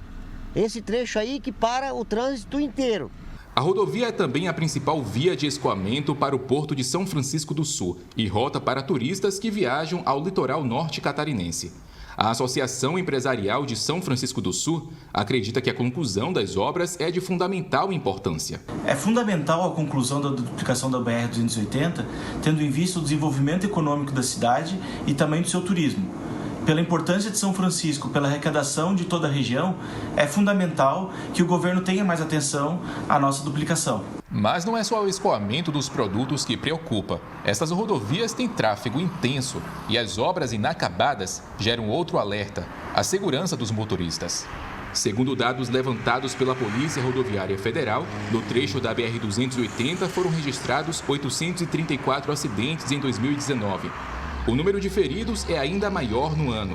Esse trecho aí que para o trânsito inteiro. A rodovia é também a principal via de escoamento para o Porto de São Francisco do Sul e rota para turistas que viajam ao litoral norte catarinense. A Associação Empresarial de São Francisco do Sul acredita que a conclusão das obras é de fundamental importância. É fundamental a conclusão da duplicação da BR-280, tendo em vista o desenvolvimento econômico da cidade e também do seu turismo. Pela importância de São Francisco, pela arrecadação de toda a região, é fundamental que o governo tenha mais atenção à nossa duplicação. Mas não é só o escoamento dos produtos que preocupa. Essas rodovias têm tráfego intenso e as obras inacabadas geram outro alerta: a segurança dos motoristas. Segundo dados levantados pela Polícia Rodoviária Federal, no trecho da BR-280 foram registrados 834 acidentes em 2019. O número de feridos é ainda maior no ano,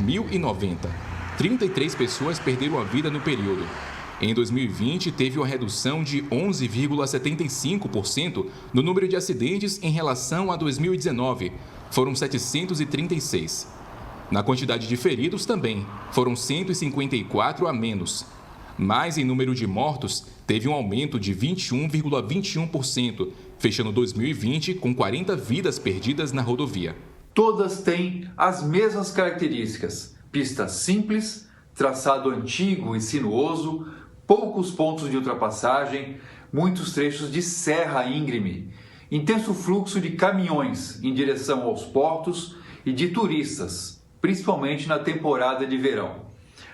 1.090. 33 pessoas perderam a vida no período. Em 2020, teve uma redução de 11,75% no número de acidentes em relação a 2019. Foram 736. Na quantidade de feridos também, foram 154 a menos. Mas em número de mortos, teve um aumento de 21,21%, fechando 2020 com 40 vidas perdidas na rodovia. Todas têm as mesmas características: pista simples, traçado antigo e sinuoso, poucos pontos de ultrapassagem, muitos trechos de serra íngreme, intenso fluxo de caminhões em direção aos portos e de turistas, principalmente na temporada de verão.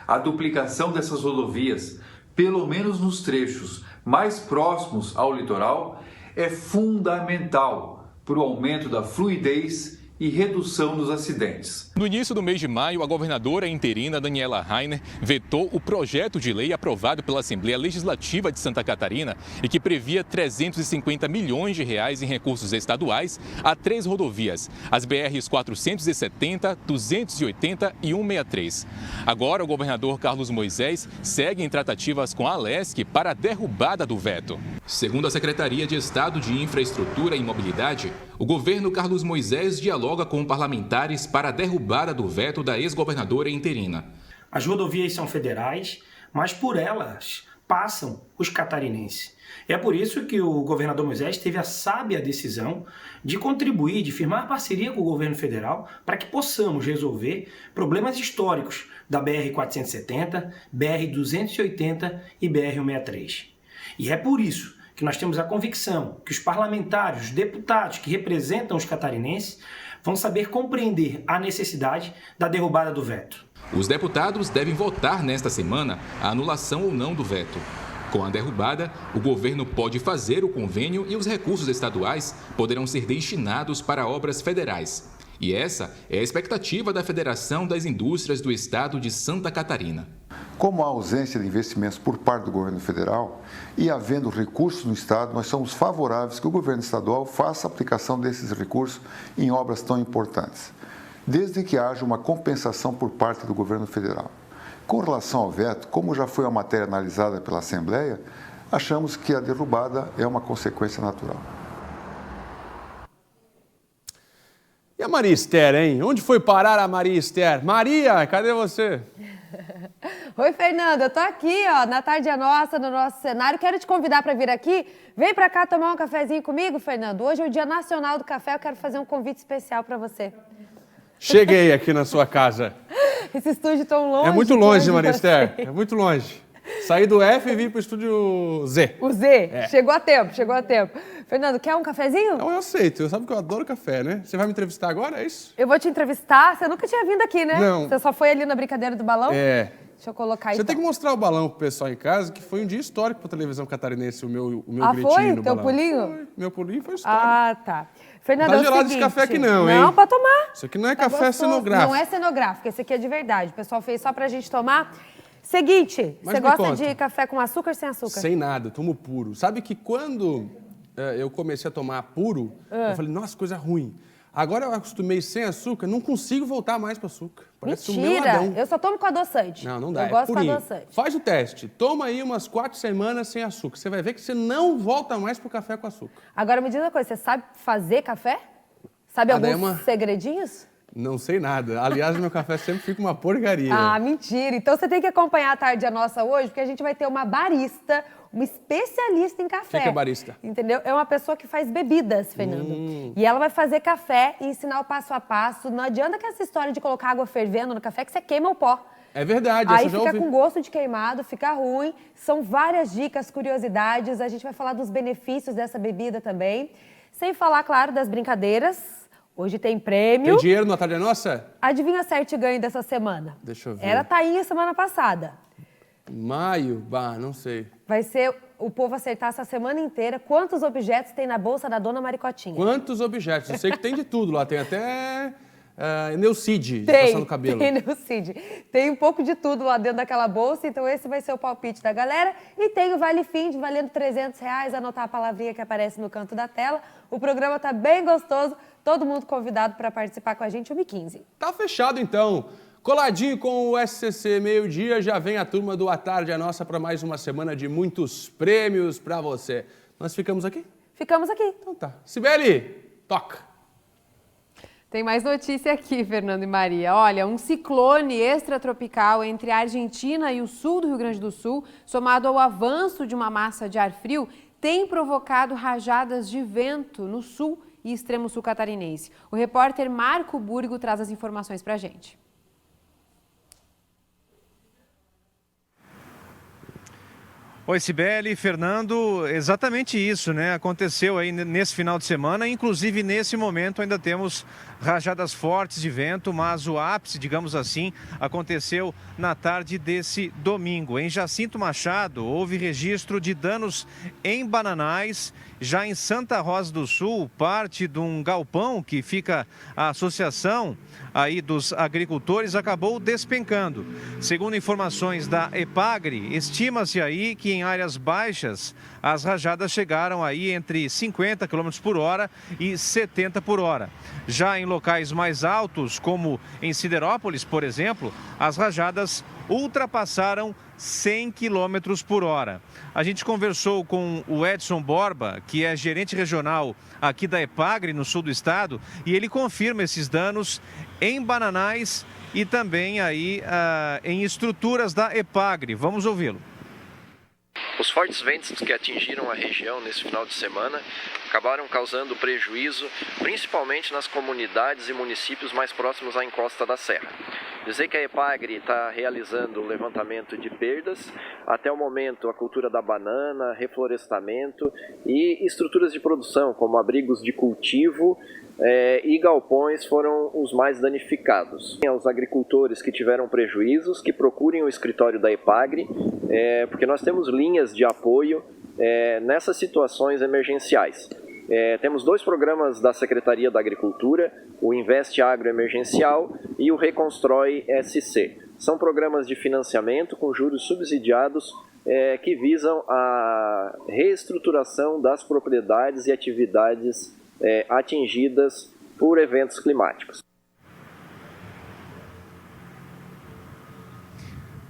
A duplicação dessas rodovias, pelo menos nos trechos mais próximos ao litoral, é fundamental para o aumento da fluidez e redução dos acidentes. No início do mês de maio, a governadora interina Daniela Rainer vetou o projeto de lei aprovado pela Assembleia Legislativa de Santa Catarina e que previa 350 milhões de reais em recursos estaduais a 3 rodovias, as BRs 470, 280 e 163. Agora, o governador Carlos Moisés segue em tratativas com a Alesc para a derrubada do veto. Segundo a Secretaria de Estado de Infraestrutura e Mobilidade, o governo Carlos Moisés dialoga com parlamentares para a derrubada do veto da ex-governadora interina. As rodovias são federais, mas por elas passam os catarinenses. É por isso que o governador Moisés teve a sábia decisão de contribuir, de firmar parceria com o governo federal para que possamos resolver problemas históricos da BR-470, BR-280 e BR-163. E é por isso que nós temos a convicção que os parlamentares, os deputados que representam os catarinenses vão saber compreender a necessidade da derrubada do veto. Os deputados devem votar nesta semana a anulação ou não do veto. Com a derrubada, o governo pode fazer o convênio e os recursos estaduais poderão ser destinados para obras federais. E essa é a expectativa da Federação das Indústrias do Estado de Santa Catarina. Como há ausência de investimentos por parte do governo federal e havendo recursos no Estado, nós somos favoráveis que o governo estadual faça a aplicação desses recursos em obras tão importantes, desde que haja uma compensação por parte do governo federal. Com relação ao veto, como já foi uma matéria analisada pela Assembleia, achamos que a derrubada é uma consequência natural. E a Maria Esther, hein? Onde foi parar a Maria Esther? Maria, cadê você? Oi, Fernando, eu tô aqui, ó, na Tarde é Nossa, no nosso cenário. Quero te convidar para vir aqui. Vem para cá tomar um cafezinho comigo, Fernando. Hoje é o Dia Nacional do Café, eu quero fazer um convite especial para você. Cheguei aqui na sua casa. Esse estúdio tão longe. É muito longe, Marister, é muito longe. Saí do F e vim pro estúdio Z. O Z, chegou a tempo, chegou a tempo. Fernando, quer um cafezinho? Não, eu aceito, eu sabe que eu adoro café, né? Você vai me entrevistar agora, é isso? Eu vou te entrevistar, você nunca tinha vindo aqui, né? Não. Você só foi ali na brincadeira do balão? É. Deixa eu colocar aí. Você tem que mostrar o balão pro pessoal em casa, que foi um dia histórico pra televisão catarinense, o meu gritinho foi? no Teu balão. pulinho? Foi. Meu pulinho foi histórico. Ah, tá. Fernando, Não tá é o gelado seguinte, esse café aqui não, hein? Não, pode tomar. Isso aqui não é Tá café gostoso. cenográfico. Não é cenográfico, esse aqui é de verdade. O pessoal fez só pra gente tomar. Seguinte, Mas você me gosta conta. de café com açúcar ou sem açúcar? Sem nada, tomo puro. Sabe que quando eu comecei a tomar puro, eu falei, nossa, coisa ruim. Agora eu acostumei sem açúcar, não consigo voltar mais para açúcar. Parece um Mentira, meladão. eu só tomo com adoçante. Não dá, Eu gosto com purinho. adoçante. Faz o teste, toma aí umas 4 semanas sem açúcar. Você vai ver que você não volta mais pro café com açúcar. Agora me diz uma coisa, você sabe fazer café? Sabe alguns segredinhos? Não sei nada. Aliás, meu café sempre fica uma porcaria. Ah, mentira. Então você tem que acompanhar a Tarde é Nossa hoje, porque a gente vai ter uma barista, uma especialista em café. O que é barista? Entendeu? É uma pessoa que faz bebidas, Fernando. E ela vai fazer café e ensinar o passo a passo. Não adianta que essa história de colocar água fervendo no café, que você queima o pó. É verdade, Aí essa eu já fica ouvi. com gosto de queimado, fica ruim. São várias dicas, curiosidades. A gente vai falar dos benefícios dessa bebida também. Sem falar, claro, das brincadeiras. Hoje tem prêmio. Tem dinheiro na Tarde é Nossa? Adivinha certo e ganho dessa semana? Deixa eu ver. Era tainha semana passada. Maio? Bah, não sei. Vai ser o povo acertar essa semana inteira quantos objetos tem na bolsa da dona Maricotinha. Quantos objetos? Eu sei que tem de tudo lá. Tem até Neucid de passar no cabelo. Tem Neucid. Tem um pouco de tudo lá dentro daquela bolsa, então esse vai ser o palpite da galera. E tem o Vale Fim, valendo R$300, anotar a palavrinha que aparece no canto da tela. O programa tá bem gostoso, todo mundo convidado para participar com a gente, 1h15. Tá fechado então. Coladinho com o SCC Meio-Dia, já vem a turma do A Tarde é Nossa para mais uma semana de muitos prêmios para você. Nós ficamos aqui? Ficamos aqui. Então tá. Sibeli, toca. Tem mais notícia aqui, Fernando e Maria. Olha, um ciclone extratropical entre a Argentina e o sul do Rio Grande do Sul, somado ao avanço de uma massa de ar frio, tem provocado rajadas de vento no sul e extremo sul catarinense. O repórter Marco Burgo traz as informações pra gente. Oi, Cibele, Fernando, exatamente isso, né? Aconteceu aí nesse final de semana, inclusive nesse momento ainda temos rajadas fortes de vento, mas o ápice, digamos assim, aconteceu na tarde desse domingo. Em Jacinto Machado, houve registro de danos em bananais. Já em Santa Rosa do Sul, parte de um galpão que fica a associação aí dos agricultores acabou despencando. Segundo informações da EPAGRE, estima-se aí que em áreas baixas as rajadas chegaram aí entre 50 km por hora e 70 por hora. Já em locais mais altos, como em Siderópolis, por exemplo, as rajadas ultrapassaram 100 km por hora. A gente conversou com o Edson Borba, que é gerente regional aqui da EPAGRE, no sul do estado, e ele confirma esses danos em bananais e também aí em estruturas da EPAGRE. Vamos ouvi-lo. Os fortes ventos que atingiram a região nesse final de semana acabaram causando prejuízo, principalmente nas comunidades e municípios mais próximos à encosta da serra. Dizer que a EPAGRE está realizando o levantamento de perdas, até o momento a cultura da banana, reflorestamento e estruturas de produção, como abrigos de cultivo e galpões foram os mais danificados. Aos agricultores que tiveram prejuízos, que procurem o escritório da EPAGRE, porque nós temos linhas de apoio nessas situações emergenciais. Temos 2 programas da Secretaria da Agricultura, o Investe Agro Emergencial e o Reconstrói SC. São programas de financiamento com juros subsidiados que visam a reestruturação das propriedades e atividades atingidas por eventos climáticos.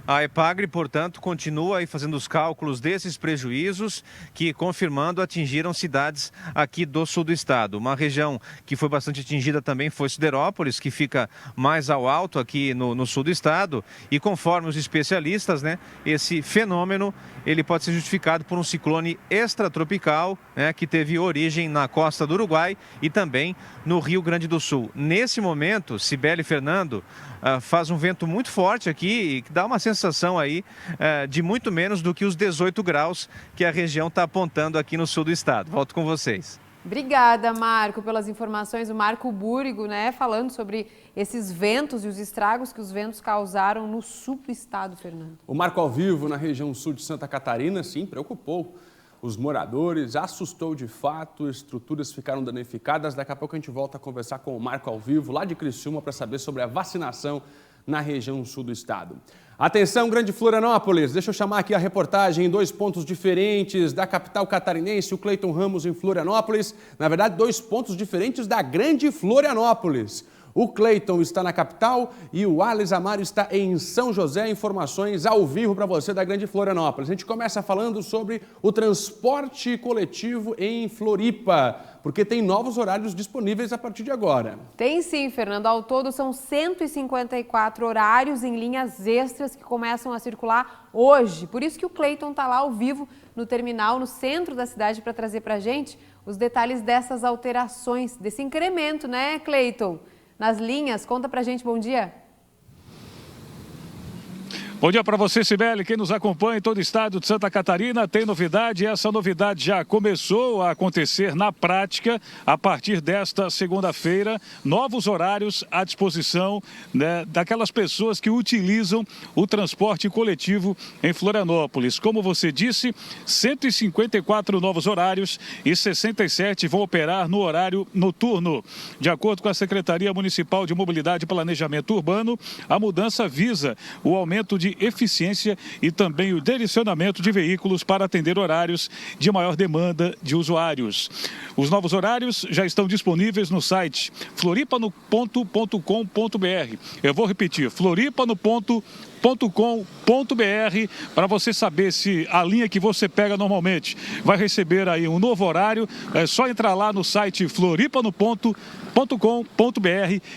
A Epagre, portanto, continua aí fazendo os cálculos desses prejuízos que, confirmando, atingiram cidades aqui do sul do estado. Uma região que foi bastante atingida também foi Siderópolis, que fica mais ao alto aqui no sul do estado. E conforme os especialistas, né, esse fenômeno ele pode ser justificado por um ciclone extratropical, né, que teve origem na costa do Uruguai e também no Rio Grande do Sul. Nesse momento, Cibele e Fernando, faz um vento muito forte aqui e que dá uma sensação aí de muito menos do que os 18 graus que a região está apontando aqui no sul do estado. Volto com vocês. Obrigada, Marco, pelas informações. O Marco Búrigo, né, falando sobre esses ventos e os estragos que os ventos causaram no sul do estado, Fernando. O Marco ao vivo na região sul de Santa Catarina, sim, preocupou os moradores, assustou de fato, estruturas ficaram danificadas. Daqui a pouco a gente volta a conversar com o Marco ao vivo, lá de Criciúma, para saber sobre a vacinação na região sul do estado. Atenção, Grande Florianópolis, deixa eu chamar aqui a reportagem em 2 pontos diferentes da capital catarinense, o Cleiton Ramos em Florianópolis. Na verdade, 2 pontos diferentes da Grande Florianópolis. O Cleiton está na capital e o Arles Amaro está em São José. Informações ao vivo para você da Grande Florianópolis. A gente começa falando sobre o transporte coletivo em Floripa, porque tem novos horários disponíveis a partir de agora. Tem sim, Fernando. Ao todo são 154 horários em linhas extras que começam a circular hoje. Por isso que o Cleiton está lá ao vivo no terminal, no centro da cidade, para trazer para a gente os detalhes dessas alterações, desse incremento, né, Cleiton? Nas linhas, conta pra gente, bom dia. Bom dia para você, Cibele, quem nos acompanha em todo o estado de Santa Catarina. Tem novidade, essa novidade já começou a acontecer na prática a partir desta segunda-feira. Novos horários à disposição, né, daquelas pessoas que utilizam o transporte coletivo em Florianópolis. Como você disse, 154 novos horários e 67 vão operar no horário noturno. De acordo com a Secretaria Municipal de Mobilidade e Planejamento Urbano, a mudança visa o aumento de eficiência e também o direcionamento de veículos para atender horários de maior demanda de usuários. Os novos horários já estão disponíveis no site floripanoponto.com.br. Eu vou repetir, floripanoponto.com.br, para você saber se a linha que você pega normalmente vai receber aí um novo horário. É só entrar lá no site floripanoponto.com.br,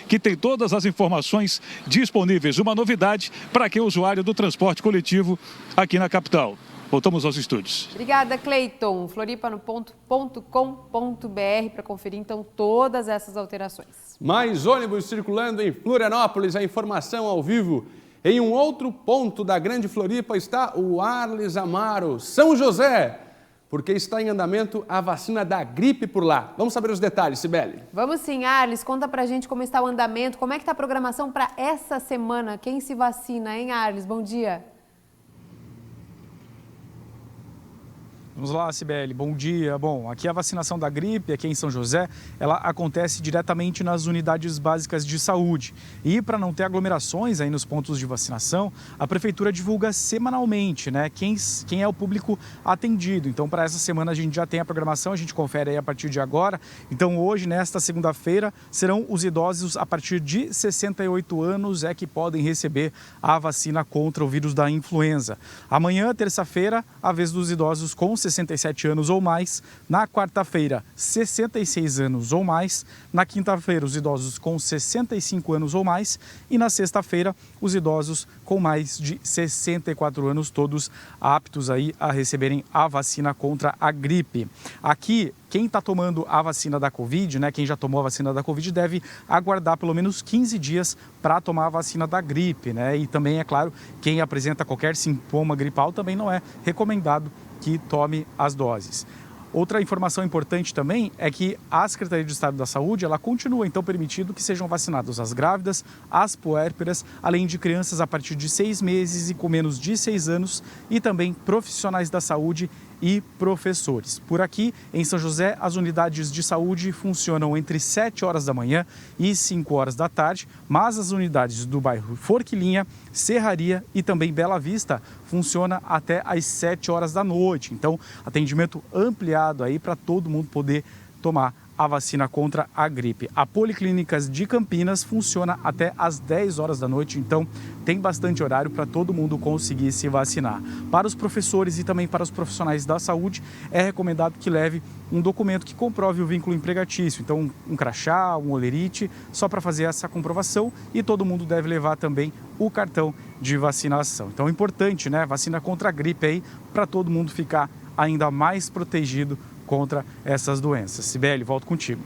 que tem todas as informações disponíveis. Uma novidade para quem é usuário do transporte coletivo aqui na capital. Voltamos aos estúdios. Obrigada, Cleiton. floripanoponto.com.br para conferir então todas essas alterações. Mais ônibus circulando em Florianópolis, a informação ao vivo. Em um outro ponto da Grande Floripa está o Arles Amaro, São José, porque está em andamento a vacina da gripe por lá. Vamos saber os detalhes, Cibele. Vamos sim, Arles, conta pra gente como está o andamento, como é que está a programação para essa semana, quem se vacina, hein, Arles? Bom dia. Vamos lá, Cibele, bom dia. Bom, aqui a vacinação da gripe, aqui em São José, ela acontece diretamente nas unidades básicas de saúde. E para não ter aglomerações aí nos pontos de vacinação, a Prefeitura divulga semanalmente, né, quem é o público atendido. Então, para essa semana a gente já tem a programação, a gente confere aí a partir de agora. Então, hoje, nesta segunda-feira, serão os idosos a partir de 68 anos que podem receber a vacina contra o vírus da influenza. Amanhã, terça-feira, a vez dos idosos com 67 anos ou mais, na quarta-feira 66 anos ou mais, na quinta-feira os idosos com 65 anos ou mais e na sexta-feira os idosos com mais de 64 anos, todos aptos aí a receberem a vacina contra a gripe. Aqui, quem está tomando a vacina da Covid, né, quem já tomou a vacina da Covid deve aguardar pelo menos 15 dias para tomar a vacina da gripe, né? E também, é claro, quem apresenta qualquer sintoma gripal também não é recomendado que tome as doses. Outra informação importante também é que a Secretaria de Estado da Saúde, ela continua então permitindo que sejam vacinadas as grávidas, as puérperas, além de crianças a partir de 6 meses e com menos de 6 anos e também profissionais da saúde e professores. Por aqui, em São José, as unidades de saúde funcionam entre 7 horas da manhã e 5 horas da tarde, mas as unidades do bairro Forquilinha, Serraria e também Bela Vista funciona até às 7 horas da noite. Então, atendimento ampliado aí para todo mundo poder tomar a vacina contra a gripe. A Policlínicas de Campinas funciona até às 10 horas da noite, então tem bastante horário para todo mundo conseguir se vacinar. Para os professores e também para os profissionais da saúde, é recomendado que leve um documento que comprove o vínculo empregatício, então um crachá, um olerite, só para fazer essa comprovação, e todo mundo deve levar também o cartão de vacinação. Então é importante, né? Vacina contra a gripe aí, para todo mundo ficar ainda mais protegido contra essas doenças. Sibeli, volto contigo.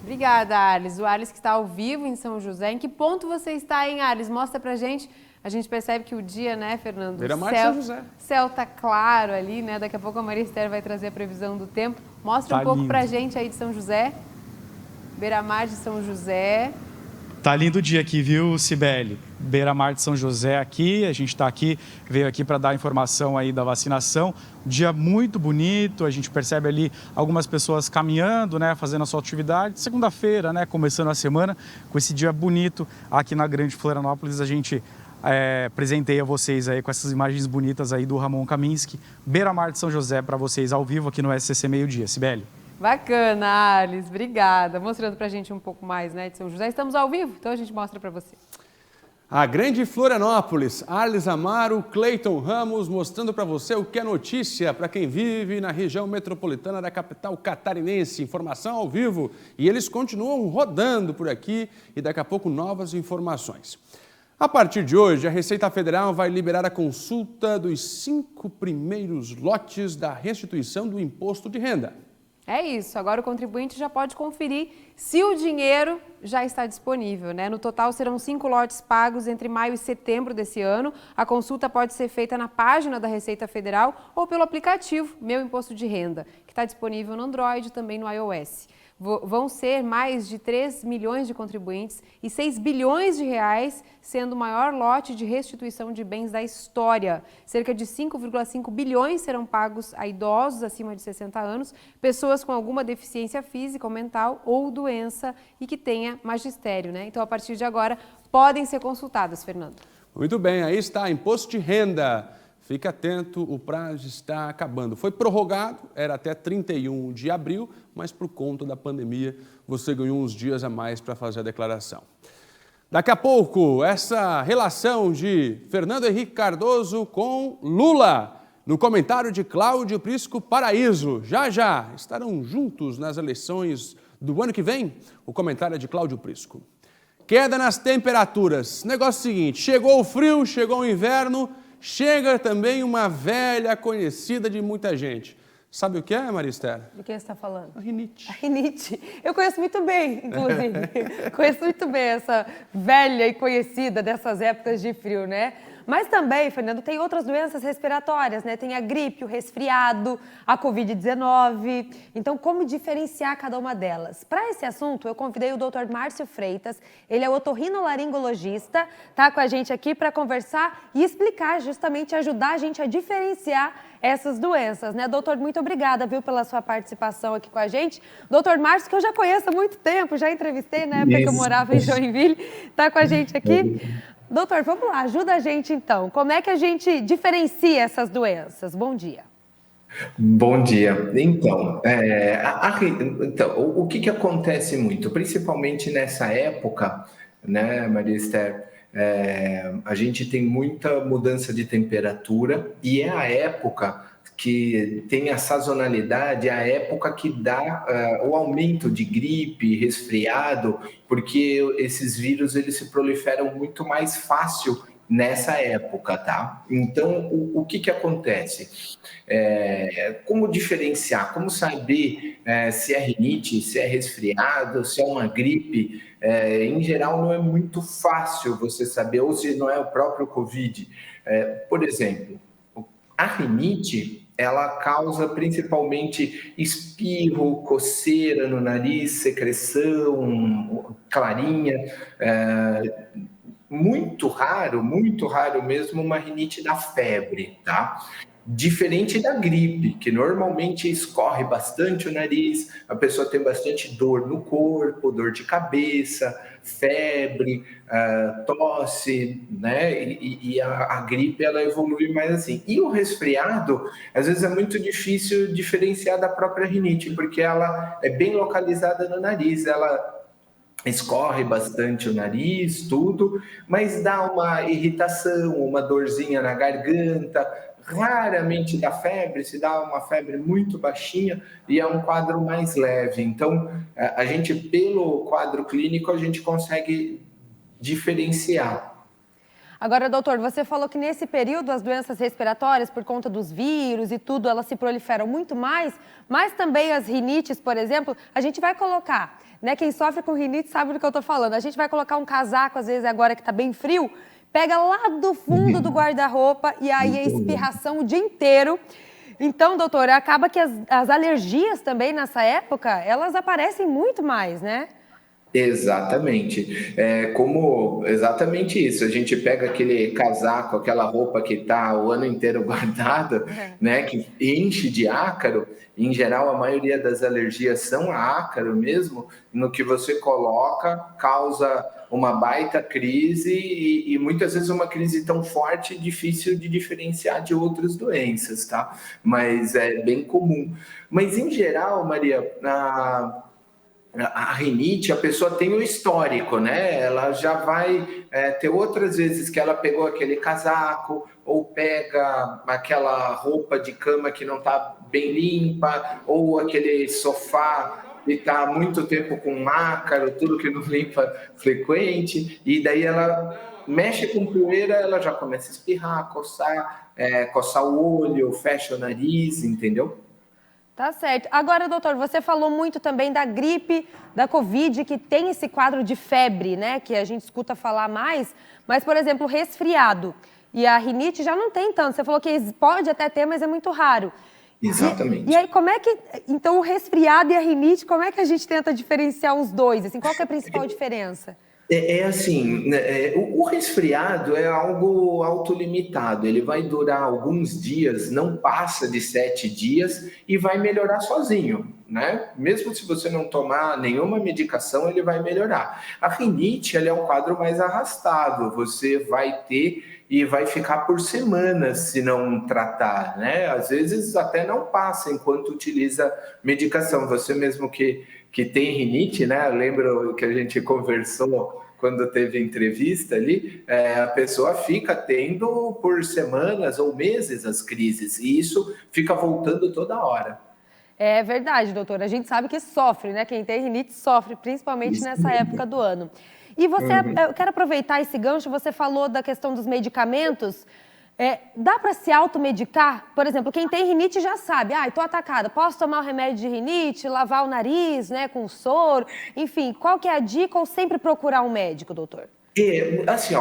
Obrigada, Arles. O Arles que está ao vivo em São José. Em que ponto você está, hein, Arles? Mostra pra gente. A gente percebe que o dia, né, Fernando? Beira-mar de São José. Céu tá claro ali, né? Daqui a pouco a Maria Esther vai trazer a previsão do tempo. Mostra um pouco pra gente aí de São José. Beira-mar de São José. Tá lindo o dia aqui, viu, Sibeli? Beira-mar de São José aqui, a gente está aqui, veio aqui para dar informação aí da vacinação. Dia muito bonito, a gente percebe ali algumas pessoas caminhando, né, fazendo a sua atividade. Segunda-feira, né, começando a semana, com esse dia bonito aqui na Grande Florianópolis, a gente presenteia vocês aí com essas imagens bonitas aí do Ramon Kaminski. Beira-mar de São José para vocês ao vivo aqui no SCC Meio Dia. Sibeli. Bacana, Arles, obrigada. Mostrando pra gente um pouco mais, né, de São José. Estamos ao vivo, então a gente mostra para você. A Grande Florianópolis, Arles Amaro, Cleiton Ramos, mostrando para você o que é notícia para quem vive na região metropolitana da capital catarinense. Informação ao vivo e eles continuam rodando por aqui e daqui a pouco novas informações. A partir de hoje, a Receita Federal vai liberar a consulta dos 5 primeiros lotes da restituição do imposto de renda. É isso, agora o contribuinte já pode conferir se o dinheiro já está disponível, né? No total serão 5 lotes pagos entre maio e setembro desse ano. A consulta pode ser feita na página da Receita Federal ou pelo aplicativo Meu Imposto de Renda, que está disponível no Android e também no iOS. Vão ser mais de 3 milhões de contribuintes e 6 bilhões de reais, sendo o maior lote de restituição de bens da história. Cerca de 5,5 bilhões serão pagos a idosos acima de 60 anos, pessoas com alguma deficiência física ou mental ou doença e que tenha magistério, né? Então, a partir de agora, podem ser consultadas, Fernando. Muito bem, aí está, imposto de renda. Fique atento, o prazo está acabando. Foi prorrogado, era até 31 de abril, mas por conta da pandemia você ganhou uns dias a mais para fazer a declaração. Daqui a pouco, essa relação de Fernando Henrique Cardoso com Lula, no comentário de Cláudio Prisco Paraíso. Já estarão juntos nas eleições do ano que vem? O comentário é de Cláudio Prisco. Queda nas temperaturas. Negócio seguinte, chegou o frio, chegou o inverno, chega também uma velha conhecida de muita gente. Sabe o que é, Maria Esther? De quem você está falando? A rinite. A rinite. Eu conheço muito bem, inclusive. Conheço muito bem essa velha e conhecida dessas épocas de frio, né? Mas também, Fernando, tem outras doenças respiratórias, né? Tem a gripe, o resfriado, a Covid-19. Então, como diferenciar cada uma delas? Para esse assunto, eu convidei o Dr. Márcio Freitas. Ele é otorrinolaringologista, tá com a gente aqui para conversar e explicar, justamente ajudar a gente a diferenciar essas doenças, né? Doutor, muito obrigada, viu, pela sua participação aqui com a gente. Doutor Márcio, que eu já conheço há muito tempo, já entrevistei na época que eu morava em Joinville, tá com a gente aqui. Doutor, vamos lá, ajuda a gente então. Como é que a gente diferencia essas doenças? Bom dia. Bom dia. Então, o que acontece muito, principalmente nessa época, né, Maria Esther? A gente tem muita mudança de temperatura e é a época que tem a sazonalidade, é a época que dá o aumento de gripe, resfriado, porque esses vírus eles se proliferam muito mais fácil nessa época, tá? Então, o que acontece? Como diferenciar? Como saber se é rinite, se é resfriado, se é uma gripe? Em geral, não é muito fácil você saber, ou se não é o próprio Covid. Por exemplo, a rinite, ela causa principalmente espirro, coceira no nariz, secreção, clarinha. Muito raro mesmo uma rinite da febre, tá? Diferente da gripe, que normalmente escorre bastante o nariz, a pessoa tem bastante dor no corpo, dor de cabeça, febre, tosse, né? E a gripe, ela evolui mais assim. E o resfriado, às vezes é muito difícil diferenciar da própria rinite, porque ela é bem localizada no nariz, ela escorre bastante o nariz, tudo, mas dá uma irritação, uma dorzinha na garganta, raramente dá febre, se dá uma febre muito baixinha e é um quadro mais leve. Então, a gente, pelo quadro clínico, a gente consegue diferenciar. Agora, doutor, você falou que nesse período as doenças respiratórias, por conta dos vírus e tudo, elas se proliferam muito mais, mas também as rinites, por exemplo, a gente vai colocar, né? Quem sofre com rinite sabe do que eu estou falando. A gente vai colocar um casaco, às vezes agora que está bem frio, pega lá do fundo do guarda-roupa e aí a espirração o dia inteiro. Então, doutor, acaba que as alergias também nessa época, elas aparecem muito mais, né? Exatamente. Exatamente isso. A gente pega aquele casaco, aquela roupa que está o ano inteiro guardada, né, que enche de ácaro. Em geral, a maioria das alergias são a ácaro mesmo. No que você coloca, causa uma baita crise e muitas vezes uma crise tão forte, difícil de diferenciar de outras doenças, tá? Mas é bem comum. Mas, em geral, Maria, a rinite, a pessoa tem o histórico, né? Ela já vai ter outras vezes que ela pegou aquele casaco ou pega aquela roupa de cama que não está bem limpa ou aquele sofá que está há muito tempo com ácaro, tudo que não limpa frequente, e daí ela mexe com poeira, ela já começa a espirrar, coçar o olho, fecha o nariz, entendeu? Tá certo. Agora, doutor, você falou muito também da gripe, da Covid, que tem esse quadro de febre, né? Que a gente escuta falar mais. Mas, por exemplo, resfriado e a rinite já não tem tanto. Você falou que pode até ter, mas é muito raro. Exatamente. E aí, como é que... Então, o resfriado e a rinite, como é que a gente tenta diferenciar os dois? Assim, qual que é a principal diferença? O resfriado é algo autolimitado, ele vai durar alguns dias, não passa de 7 dias e vai melhorar sozinho, né? Mesmo se você não tomar nenhuma medicação, ele vai melhorar. A rinite, ela é um quadro mais arrastado, você vai ter e vai ficar por semanas se não tratar, né? Às vezes até não passa enquanto utiliza medicação. Você mesmo que tem rinite, né? Eu lembro que a gente conversou quando teve entrevista ali, a pessoa fica tendo por semanas ou meses as crises, e isso fica voltando toda hora. É verdade, doutora. A gente sabe que sofre, né? Quem tem rinite sofre, principalmente nessa época do ano. E você, eu quero aproveitar esse gancho, você falou da questão dos medicamentos. Dá para se automedicar? Por exemplo, quem tem rinite já sabe, estou atacada, posso tomar o remédio de rinite, lavar o nariz, né, com soro, enfim, qual que é a dica ou sempre procurar um médico, doutor? Assim,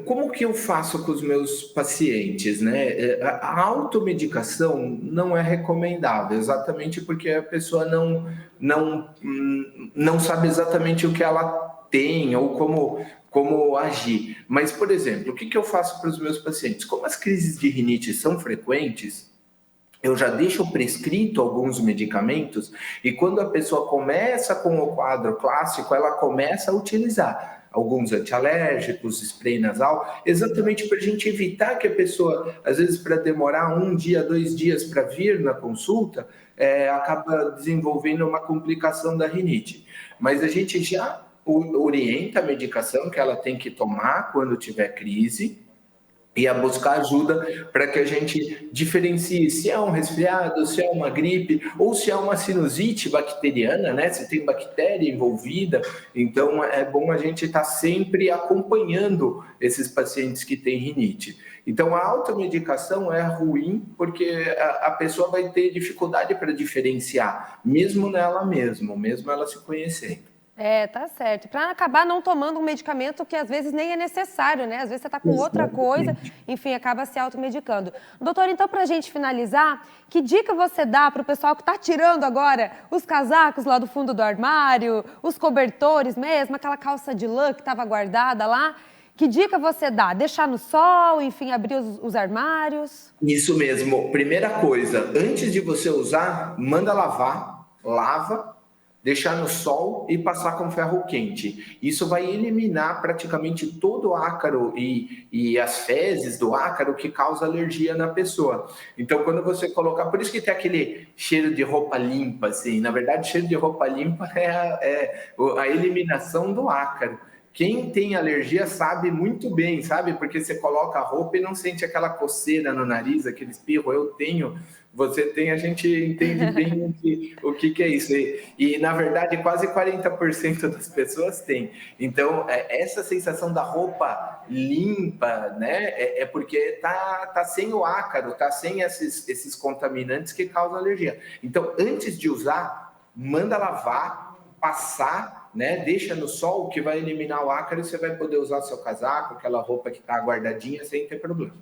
como que eu faço com os meus pacientes, né? A automedicação não é recomendável, exatamente porque a pessoa não sabe exatamente o que ela tem ou como agir. Mas, por exemplo, o que eu faço para os meus pacientes? Como as crises de rinite são frequentes, eu já deixo prescrito alguns medicamentos e quando a pessoa começa com o quadro clássico, ela começa a utilizar alguns antialérgicos, spray nasal, exatamente para a gente evitar que a pessoa, às vezes para demorar 1 dia, 2 dias para vir na consulta, acaba desenvolvendo uma complicação da rinite. Mas a gente já orienta a medicação que ela tem que tomar quando tiver crise e a buscar ajuda para que a gente diferencie se é um resfriado, se é uma gripe ou se é uma sinusite bacteriana, né? Se tem bactéria envolvida. Então é bom a gente estar sempre acompanhando esses pacientes que têm rinite. Então a automedicação é ruim porque a pessoa vai ter dificuldade para diferenciar, mesmo nela mesma, mesmo ela se conhecendo. Tá certo. Para acabar não tomando um medicamento que às vezes nem é necessário, né? Às vezes você está com outra coisa, enfim, acaba se automedicando. Doutor, então, para a gente finalizar, que dica você dá para o pessoal que está tirando agora os casacos lá do fundo do armário, os cobertores mesmo, aquela calça de lã que estava guardada lá? Que dica você dá? Deixar no sol, enfim, abrir os armários? Isso mesmo. Primeira coisa, antes de você usar, manda lavar, lava, deixar no sol e passar com ferro quente. Isso vai eliminar praticamente todo o ácaro e as fezes do ácaro que causa alergia na pessoa. Então, quando você colocar... Por isso que tem aquele cheiro de roupa limpa, assim. Na verdade, cheiro de roupa limpa é a eliminação do ácaro. Quem tem alergia sabe muito bem, sabe? Porque você coloca a roupa e não sente aquela coceira no nariz, aquele espirro. Eu tenho, você tem, a gente entende bem o que é isso. E, na verdade, quase 40% das pessoas têm. Então, essa sensação da roupa limpa, né? É porque tá sem o ácaro, tá sem esses contaminantes que causam alergia. Então, antes de usar, manda lavar, passar, né? Deixa no sol, que vai eliminar o ácaro e você vai poder usar seu casaco, aquela roupa que está guardadinha sem ter problema.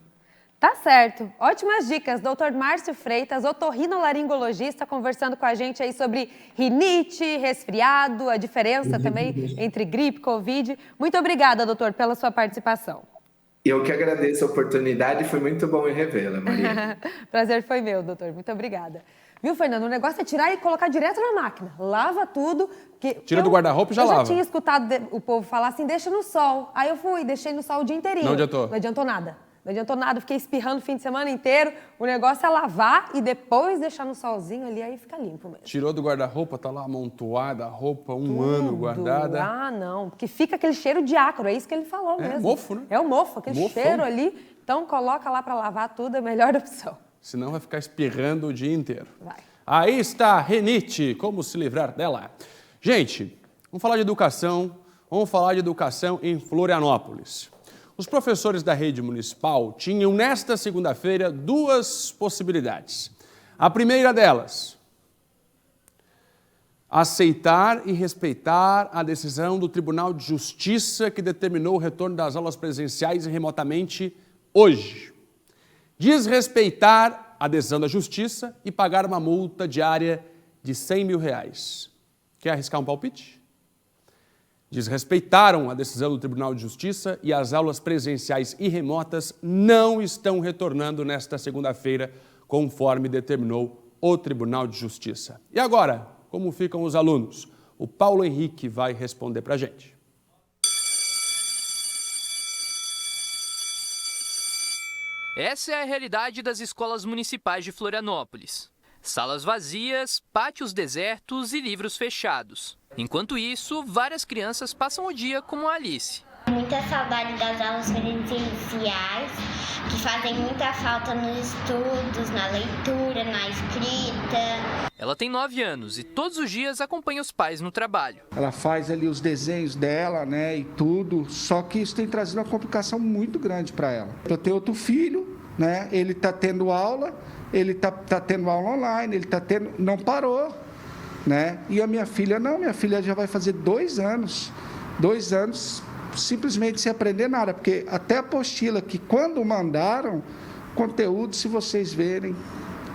Tá certo. Ótimas dicas. Dr. Márcio Freitas, otorrinolaringologista, conversando com a gente aí sobre rinite, resfriado, a diferença também entre gripe e Covid. Muito obrigada, doutor, pela sua participação. Eu que agradeço a oportunidade, foi muito bom revê-la, Maria. Prazer foi meu, doutor. Muito obrigada. Viu, Fernando? O negócio é tirar e colocar direto na máquina. Lava tudo. Tira do guarda-roupa e já lava. Eu já tinha escutado o povo falar assim, deixa no sol. Aí eu fui, deixei no sol o dia inteirinho. Não adiantou? Não adiantou nada. Não adiantou nada, fiquei espirrando o fim de semana inteiro. O negócio é lavar e depois deixar no solzinho ali, aí fica limpo mesmo. Tirou do guarda-roupa, tá lá amontoada a roupa, um ano guardada. Ah, não, porque fica aquele cheiro de ácaro, é isso que ele falou mesmo. É mofo, né? É o mofo, aquele Mofão. cheiro ali. Então coloca lá para lavar tudo, é a melhor opção. Senão vai ficar espirrando o dia inteiro. Vai. Aí está a rinite, como se livrar dela? Gente, vamos falar de educação em Florianópolis. Os professores da rede municipal tinham nesta segunda-feira duas possibilidades. A primeira delas, aceitar e respeitar a decisão do Tribunal de Justiça que determinou o retorno das aulas presenciais e remotamente hoje. Desrespeitar a decisão da Justiça e pagar uma multa diária de R$100 mil. Quer arriscar um palpite? Desrespeitaram a decisão do Tribunal de Justiça e as aulas presenciais e remotas não estão retornando nesta segunda-feira, conforme determinou o Tribunal de Justiça. E agora, como ficam os alunos? O Paulo Henrique vai responder para a gente. Essa é a realidade das escolas municipais de Florianópolis. Salas vazias, pátios desertos e livros fechados. Enquanto isso, várias crianças passam o dia como a Alice. Muita saudade das aulas presenciais, que fazem muita falta nos estudos, na leitura, na escrita. Ela tem 9 anos e todos os dias acompanha os pais no trabalho. Ela faz ali os desenhos dela, né, e tudo, só que isso tem trazido uma complicação muito grande para ela. Eu tenho outro filho, né, ele está tendo aula, ele tá tendo aula online, não parou, né, e a minha filha não, minha filha já vai fazer 2 anos simplesmente sem aprender nada, porque até a apostila que quando mandaram, conteúdo, se vocês verem,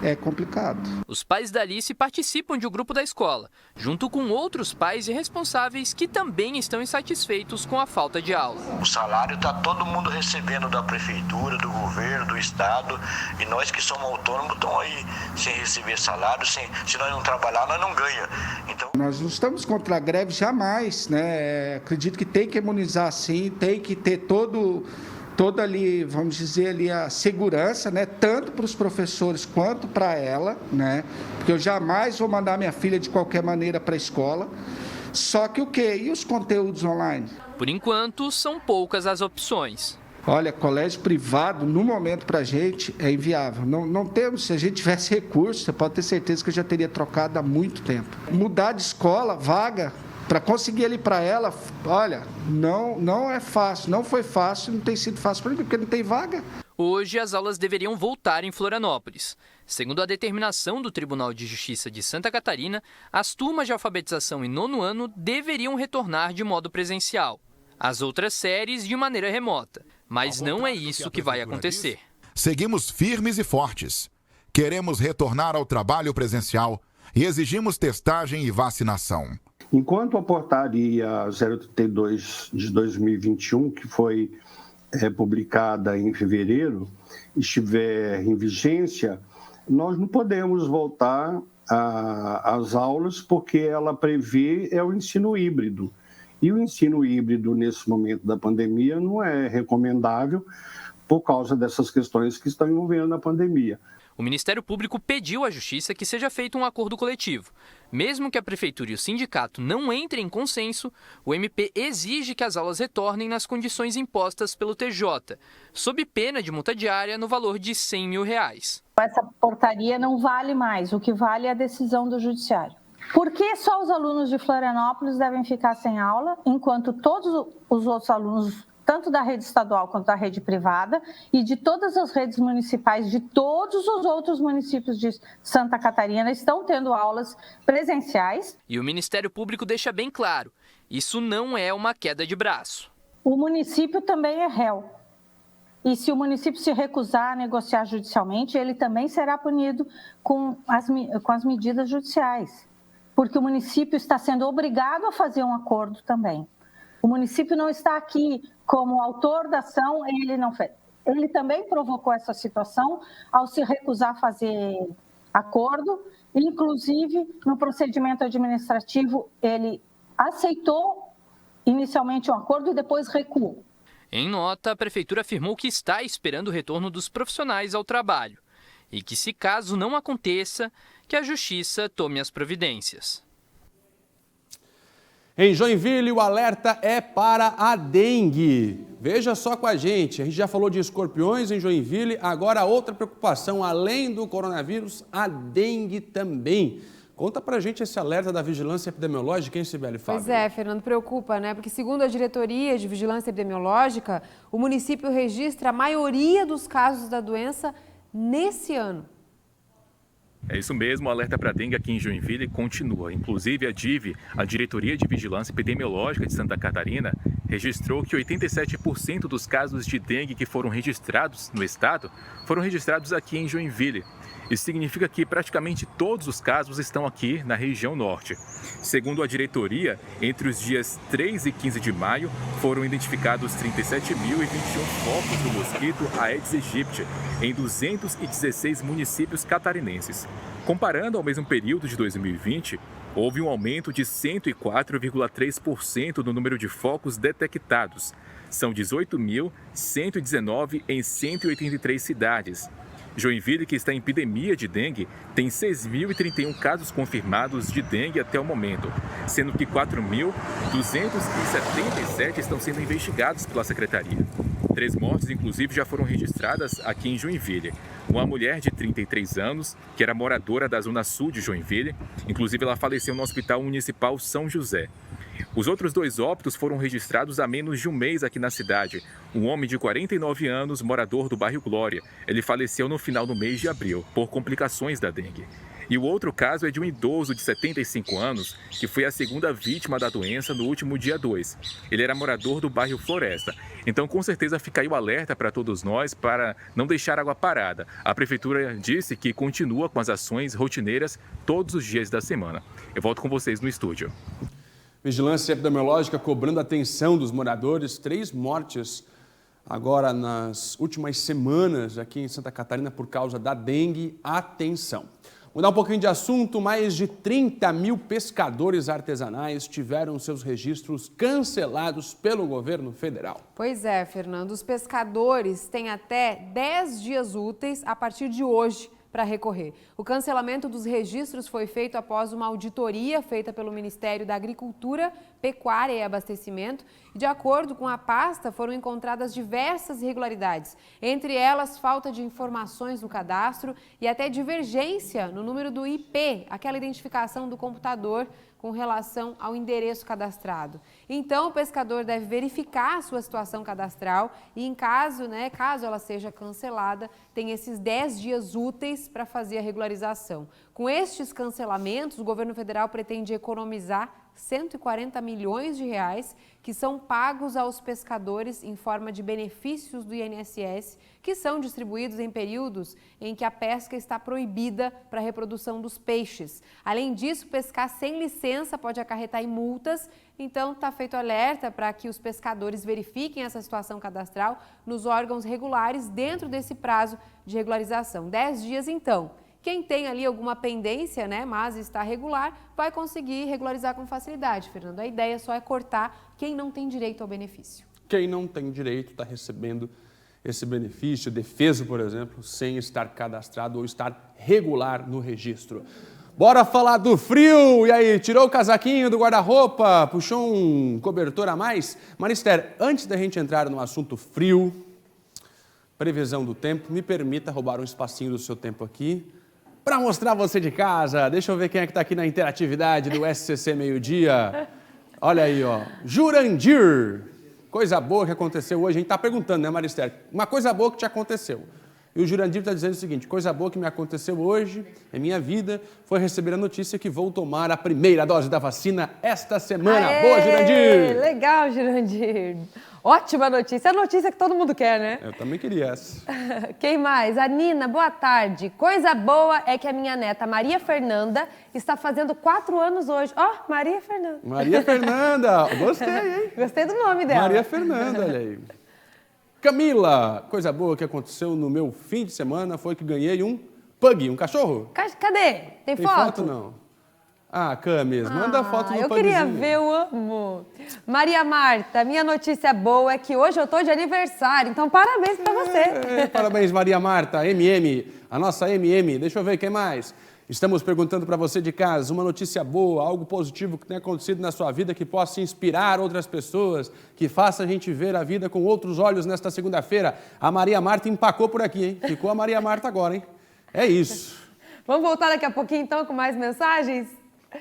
é complicado. Os pais da Alice participam de um grupo da escola, junto com outros pais e responsáveis que também estão insatisfeitos com a falta de aula. O salário está todo mundo recebendo da prefeitura, do governo, do estado, e nós que somos autônomos estamos aí sem receber salário, se nós não trabalhar, nós não ganhamos. Então... Nós não estamos contra a greve jamais, né? Acredito que tem que imunizar sim, tem que ter toda ali, vamos dizer ali, a segurança, né, tanto para os professores quanto para ela, né, porque eu jamais vou mandar minha filha de qualquer maneira para a escola. Só que o quê? E os conteúdos online? Por enquanto, são poucas as opções. Olha, colégio privado, no momento, para a gente, é inviável. Não temos, se a gente tivesse recurso, você pode ter certeza que eu já teria trocado há muito tempo. Mudar de escola, vaga, para conseguir ali para ela, olha, não é fácil, não foi fácil, não tem sido fácil para mim, porque não tem vaga. Hoje, as aulas deveriam voltar em Florianópolis. Segundo a determinação do Tribunal de Justiça de Santa Catarina, as turmas de alfabetização em 9º ano deveriam retornar de modo presencial. As outras séries de maneira remota. Mas não é isso que vai acontecer. Seguimos firmes e fortes. Queremos retornar ao trabalho presencial e exigimos testagem e vacinação. Enquanto a portaria 032 de 2021, que foi publicada em fevereiro, estiver em vigência, nós não podemos voltar às aulas porque ela prevê o ensino híbrido. E o ensino híbrido, nesse momento da pandemia, não é recomendável por causa dessas questões que estão envolvendo a pandemia. O Ministério Público pediu à Justiça que seja feito um acordo coletivo. Mesmo que a Prefeitura e o sindicato não entrem em consenso, o MP exige que as aulas retornem nas condições impostas pelo TJ, sob pena de multa diária no valor de R$100 mil. Essa portaria não vale mais, o que vale é a decisão do Judiciário. Por que só os alunos de Florianópolis devem ficar sem aula, enquanto todos os outros alunos, tanto da rede estadual quanto da rede privada, e de todas as redes municipais de todos os outros municípios de Santa Catarina estão tendo aulas presenciais? E o Ministério Público deixa bem claro, isso não é uma queda de braço. O município também é réu. E se o município se recusar a negociar judicialmente, ele também será punido com as medidas judiciais, porque o município está sendo obrigado a fazer um acordo também. O município não está aqui como autor da ação, ele não fez. Ele também provocou essa situação ao se recusar a fazer acordo, inclusive no procedimento administrativo ele aceitou inicialmente um acordo e depois recuou. Em nota, a Prefeitura afirmou que está esperando o retorno dos profissionais ao trabalho e que, se caso não aconteça, que a Justiça tome as providências. Em Joinville, o alerta é para a dengue. Veja só com a gente já falou de escorpiões em Joinville, agora outra preocupação, além do coronavírus, a dengue também. Conta pra gente esse alerta da Vigilância Epidemiológica, hein, Cibele Fábio? Pois é, Fernando, preocupa, né? Porque segundo a Diretoria de Vigilância Epidemiológica, o município registra a maioria dos casos da doença nesse ano. É isso mesmo, o alerta para dengue aqui em Joinville continua. Inclusive, a DIV, a Diretoria de Vigilância Epidemiológica de Santa Catarina, registrou que 87% dos casos de dengue que foram registrados no estado foram registrados aqui em Joinville. Isso significa que praticamente todos os casos estão aqui na região norte. Segundo a diretoria, entre os dias 3 e 15 de maio, foram identificados 37.021 focos do mosquito Aedes aegypti em 216 municípios catarinenses. Comparando ao mesmo período de 2020, houve um aumento de 104,3% no número de focos detectados. São 18.119 em 183 cidades. Joinville, que está em epidemia de dengue, tem 6.031 casos confirmados de dengue até o momento, sendo que 4.277 estão sendo investigados pela Secretaria. 3 mortes, inclusive, já foram registradas aqui em Joinville. Uma mulher de 33 anos, que era moradora da zona sul de Joinville, inclusive ela faleceu no Hospital Municipal São José. Os outros 2 óbitos foram registrados há menos de um mês aqui na cidade. Um homem de 49 anos, morador do bairro Glória. Ele faleceu no final do mês de abril, por complicações da dengue. E o outro caso é de um idoso de 75 anos, que foi a segunda vítima da doença no último dia 2. Ele era morador do bairro Floresta. Então, com certeza, fica aí o alerta para todos nós para não deixar água parada. A Prefeitura disse que continua com as ações rotineiras todos os dias da semana. Eu volto com vocês no estúdio. Vigilância Epidemiológica cobrando a atenção dos moradores. 3 mortes agora nas últimas semanas aqui em Santa Catarina por causa da dengue. Atenção! Mudar um pouquinho de assunto, mais de 30.000 pescadores artesanais tiveram seus registros cancelados pelo governo federal. Pois é, Fernando, os pescadores têm até 10 dias úteis a partir de hoje para recorrer. O cancelamento dos registros foi feito após uma auditoria feita pelo Ministério da Agricultura, Pecuária e Abastecimento. E, de acordo com a pasta, foram encontradas diversas irregularidades, entre elas falta de informações no cadastro e até divergência no número do IP, aquela identificação do computador com relação ao endereço cadastrado. Então, o pescador deve verificar a sua situação cadastral e, em caso ela seja cancelada, tem esses 10 dias úteis para fazer a regularização. Com estes cancelamentos, o governo federal pretende economizar 140 milhões de reais que são pagos aos pescadores em forma de benefícios do INSS, que são distribuídos em períodos em que a pesca está proibida para a reprodução dos peixes. Além disso, pescar sem licença pode acarretar em multas, então está feito alerta para que os pescadores verifiquem essa situação cadastral nos órgãos regulares dentro desse prazo de regularização. 10 dias então. Quem tem ali alguma pendência, né, mas está regular, vai conseguir regularizar com facilidade, Fernando. A ideia só é cortar quem não tem direito ao benefício. Quem não tem direito está recebendo esse benefício, defeso, por exemplo, sem estar cadastrado ou estar regular no registro. Bora falar do frio! E aí, tirou o casaquinho do guarda-roupa? Puxou um cobertor a mais? Marister, antes da gente entrar no assunto frio, previsão do tempo, me permita roubar um espacinho do seu tempo aqui para mostrar você de casa. Deixa eu ver quem é que está aqui na interatividade do SCC Meio-Dia. Olha aí, ó. Jurandir. Coisa boa que aconteceu hoje. A gente está perguntando, né, Marister? Uma coisa boa que te aconteceu. E o Jurandir está dizendo o seguinte: coisa boa que me aconteceu hoje, em minha vida, foi receber a notícia que vou tomar a primeira dose da vacina esta semana. Aê, boa, Jurandir! Legal, Jurandir. Ótima notícia. É a notícia que todo mundo quer, né? Eu também queria essa. Quem mais? A Nina, boa tarde. Coisa boa é que a minha neta Maria Fernanda está fazendo 4 anos hoje. Ó, Maria Fernanda. Maria Fernanda. Gostei, hein? Gostei do nome dela. Maria Fernanda, olha aí. Camila, coisa boa que aconteceu no meu fim de semana foi que ganhei um pug, um cachorro. Cadê? Tem foto? Foto não. Ah, Camis, manda foto do eu pugzinho. queria ver, eu amo. Maria Marta, minha notícia boa é que hoje eu tô de aniversário, então parabéns pra você. Parabéns, Maria Marta, MM, a nossa MM. Deixa eu ver, quem mais? Estamos perguntando para você de casa uma notícia boa, algo positivo que tenha acontecido na sua vida que possa inspirar outras pessoas, que faça a gente ver a vida com outros olhos nesta segunda-feira. A Maria Marta empacou por aqui, hein? Ficou a Maria Marta agora, hein? É isso. Vamos voltar daqui a pouquinho, então, com mais mensagens?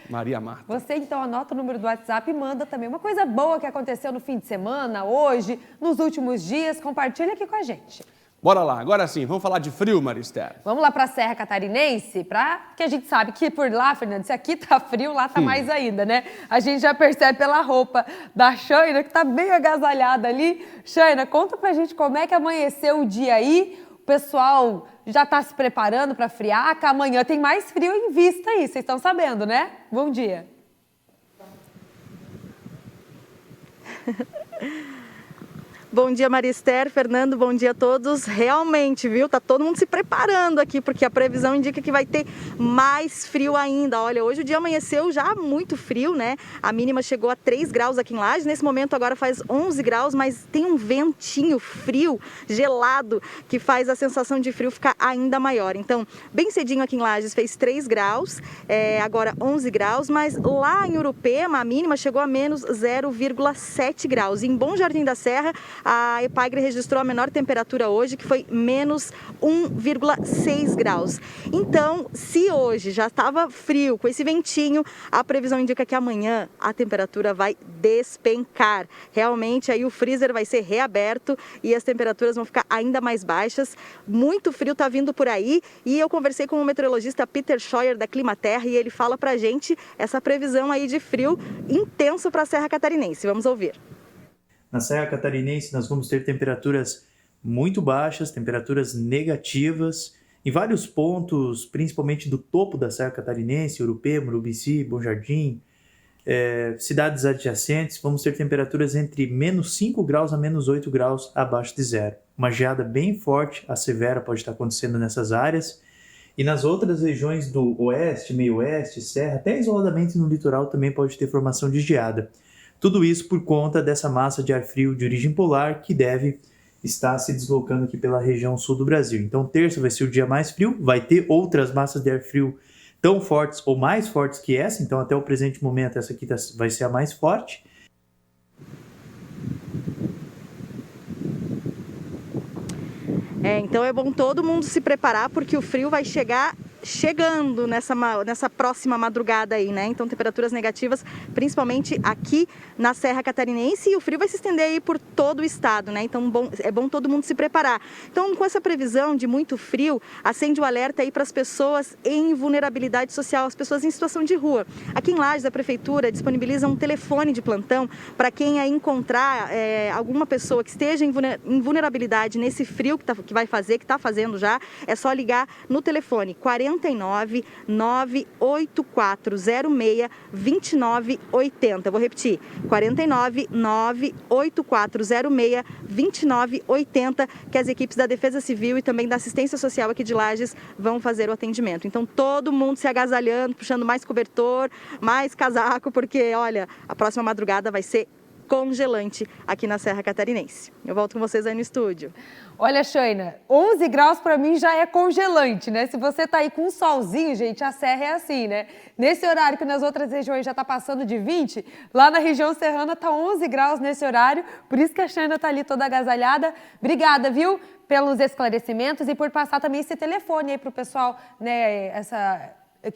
Maria Marta. Você, então, anota o número do WhatsApp e manda também uma coisa boa que aconteceu no fim de semana, hoje, nos últimos dias. Compartilha aqui com a gente. Bora lá, agora sim, vamos falar de frio, Marister. Vamos lá para a Serra Catarinense, que a gente sabe que por lá, Fernando, se aqui tá frio, lá tá mais ainda, né? A gente já percebe pela roupa da Shaina, que tá bem agasalhada ali. Shaina, conta pra gente como é que amanheceu o dia aí. O pessoal já tá se preparando para friaca. Amanhã tem mais frio em vista aí, vocês estão sabendo, né? Bom dia. Bom dia, Marister, Fernando, bom dia a todos. Realmente, viu? Tá todo mundo se preparando aqui, porque a previsão indica que vai ter mais frio ainda. Olha, hoje o dia amanheceu já muito frio, né? A mínima chegou a 3 graus aqui em Lages. Nesse momento agora faz 11 graus, mas tem um ventinho frio, gelado, que faz a sensação de frio ficar ainda maior. Então, bem cedinho aqui em Lages fez 3 graus, agora 11 graus, mas lá em Urupema a mínima chegou a menos 0,7 graus. E em Bom Jardim da Serra, a Epagre registrou a menor temperatura hoje, que foi menos 1,6 graus. Então, se hoje já estava frio, com esse ventinho, a previsão indica que amanhã a temperatura vai despencar. Realmente, aí o freezer vai ser reaberto e as temperaturas vão ficar ainda mais baixas. Muito frio está vindo por aí e eu conversei com o meteorologista Peter Scheuer da Climaterra e ele fala pra gente essa previsão aí de frio intenso para a Serra Catarinense. Vamos ouvir. Na Serra Catarinense nós vamos ter temperaturas muito baixas, temperaturas negativas. Em vários pontos, principalmente do topo da Serra Catarinense, Urupema, Urubici, Bom Jardim, cidades adjacentes, vamos ter temperaturas entre menos 5 graus a menos 8 graus abaixo de zero. Uma geada bem forte, a severa pode estar acontecendo nessas áreas. E nas outras regiões do oeste, meio oeste, serra, até isoladamente no litoral também pode ter formação de geada. Tudo isso por conta dessa massa de ar frio de origem polar que deve estar se deslocando aqui pela região sul do Brasil. Então, terça vai ser o dia mais frio, vai ter outras massas de ar frio tão fortes ou mais fortes que essa, então até o presente momento essa aqui vai ser a mais forte. Então é bom todo mundo se preparar porque o frio vai chegar chegando nessa próxima madrugada aí, né? Então, temperaturas negativas, principalmente aqui na Serra Catarinense, e o frio vai se estender aí por todo o estado, né? Então, é bom todo mundo se preparar. Então, com essa previsão de muito frio, acende o alerta aí para as pessoas em vulnerabilidade social, as pessoas em situação de rua. Aqui em Lages, a Prefeitura disponibiliza um telefone de plantão para quem aí encontrar alguma pessoa que esteja em vulnerabilidade nesse frio que vai fazer, que está fazendo já, é só ligar no telefone 49 98406 2980. Vou repetir, 49 98406 2980, que as equipes da Defesa Civil e também da Assistência Social aqui de Lages vão fazer o atendimento. Então, todo mundo se agasalhando, puxando mais cobertor, mais casaco, porque, olha, a próxima madrugada vai ser congelante aqui na Serra Catarinense. Eu volto com vocês aí no estúdio. Olha, Shaina, 11 graus para mim já é congelante, né? Se você tá aí com um solzinho, gente, a serra é assim, né? Nesse horário que nas outras regiões já tá passando de 20, lá na região serrana tá 11 graus nesse horário, por isso que a Shaina tá ali toda agasalhada. Obrigada, viu, pelos esclarecimentos e por passar também esse telefone aí pro pessoal, né,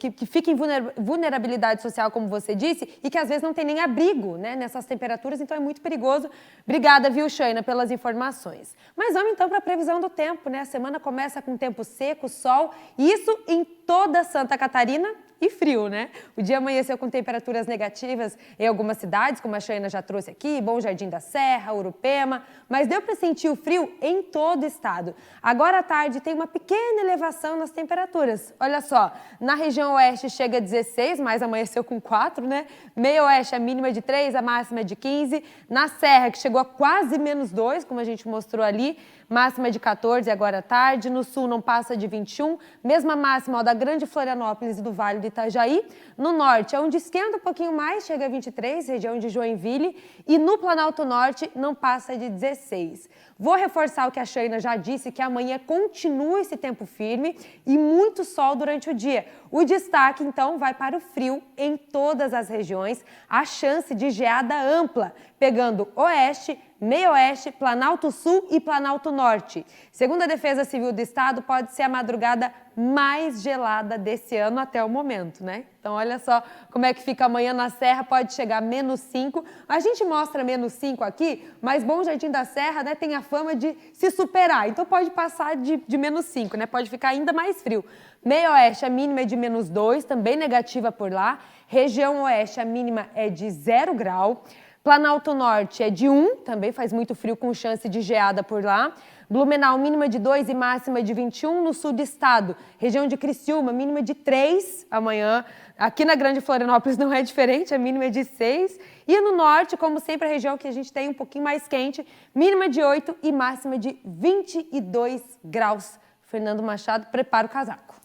que fica em vulnerabilidade social, como você disse, e que às vezes não tem nem abrigo, né, nessas temperaturas, então é muito perigoso. Obrigada, viu, Shaina, pelas informações. Mas vamos então para a previsão do tempo, né? A semana começa com tempo seco, sol, isso em toda Santa Catarina e frio, né? O dia amanheceu com temperaturas negativas em algumas cidades, como a Shaina já trouxe aqui, Bom Jardim da Serra, Urupema, mas deu para sentir o frio em todo o estado. Agora à tarde tem uma pequena elevação nas temperaturas. Olha só, na região oeste chega a 16, mas amanheceu com 4, né? Meio oeste a mínima de 3, a máxima de 15. Na Serra, que chegou a quase -2, como a gente mostrou ali, máxima de 14 agora à tarde. No sul não passa de 21, mesma máxima da Grande Florianópolis e do Vale do Itajaí. No norte é onde esquenta um pouquinho mais, chega a 23, região de Joinville. E no Planalto Norte não passa de 16. Vou reforçar o que a Shaina já disse, que amanhã continua esse tempo firme e muito sol durante o dia. O destaque, então, vai para o frio em todas as regiões. A chance de geada ampla, pegando oeste, meio-oeste, Planalto Sul e Planalto Norte. Segundo a Defesa Civil do Estado, pode ser a madrugada mais gelada desse ano até o momento, né? Então, olha só como é que fica amanhã na Serra, pode chegar a -5. A gente mostra -5 aqui, mas Bom Jardim da Serra, né, tem a fama de se superar, então pode passar de -5, né? Pode ficar ainda mais frio. Meio-oeste, a mínima é de -2, também negativa por lá. Região oeste, a mínima é de 0 grau. Planalto Norte é de 1, também faz muito frio com chance de geada por lá. Blumenau, mínima de 2 e máxima de 21 no sul do estado. Região de Criciúma, mínima de 3 amanhã. Aqui na Grande Florianópolis não é diferente, a mínima é de 6. E no norte, como sempre, a região que a gente tem um pouquinho mais quente, mínima de 8 e máxima de 22 graus. Fernando Machado, prepara o casaco.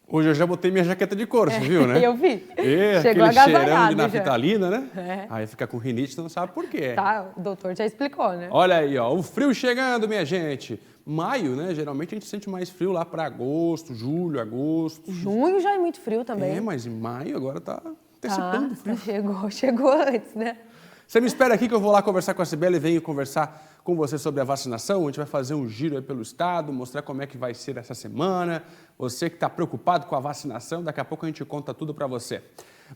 Hoje eu já botei minha jaqueta de couro, você viu, né? Eu vi. Chegou aquele cheirão de naftalina, né? É. Aí fica com rinite, não sabe por quê. Tá, o doutor já explicou, né? Olha aí, ó, o frio chegando, minha gente. Maio, né? Geralmente a gente sente mais frio lá para agosto, julho, agosto. Junho já é muito frio também. É, mas em maio agora tá antecipando o frio. Chegou antes, né? Você me espera aqui que eu vou lá conversar com a Cibele e venho conversar com você sobre a vacinação. A gente vai fazer um giro aí pelo estado, mostrar como é que vai ser essa semana. Você que está preocupado com a vacinação, daqui a pouco a gente conta tudo para você.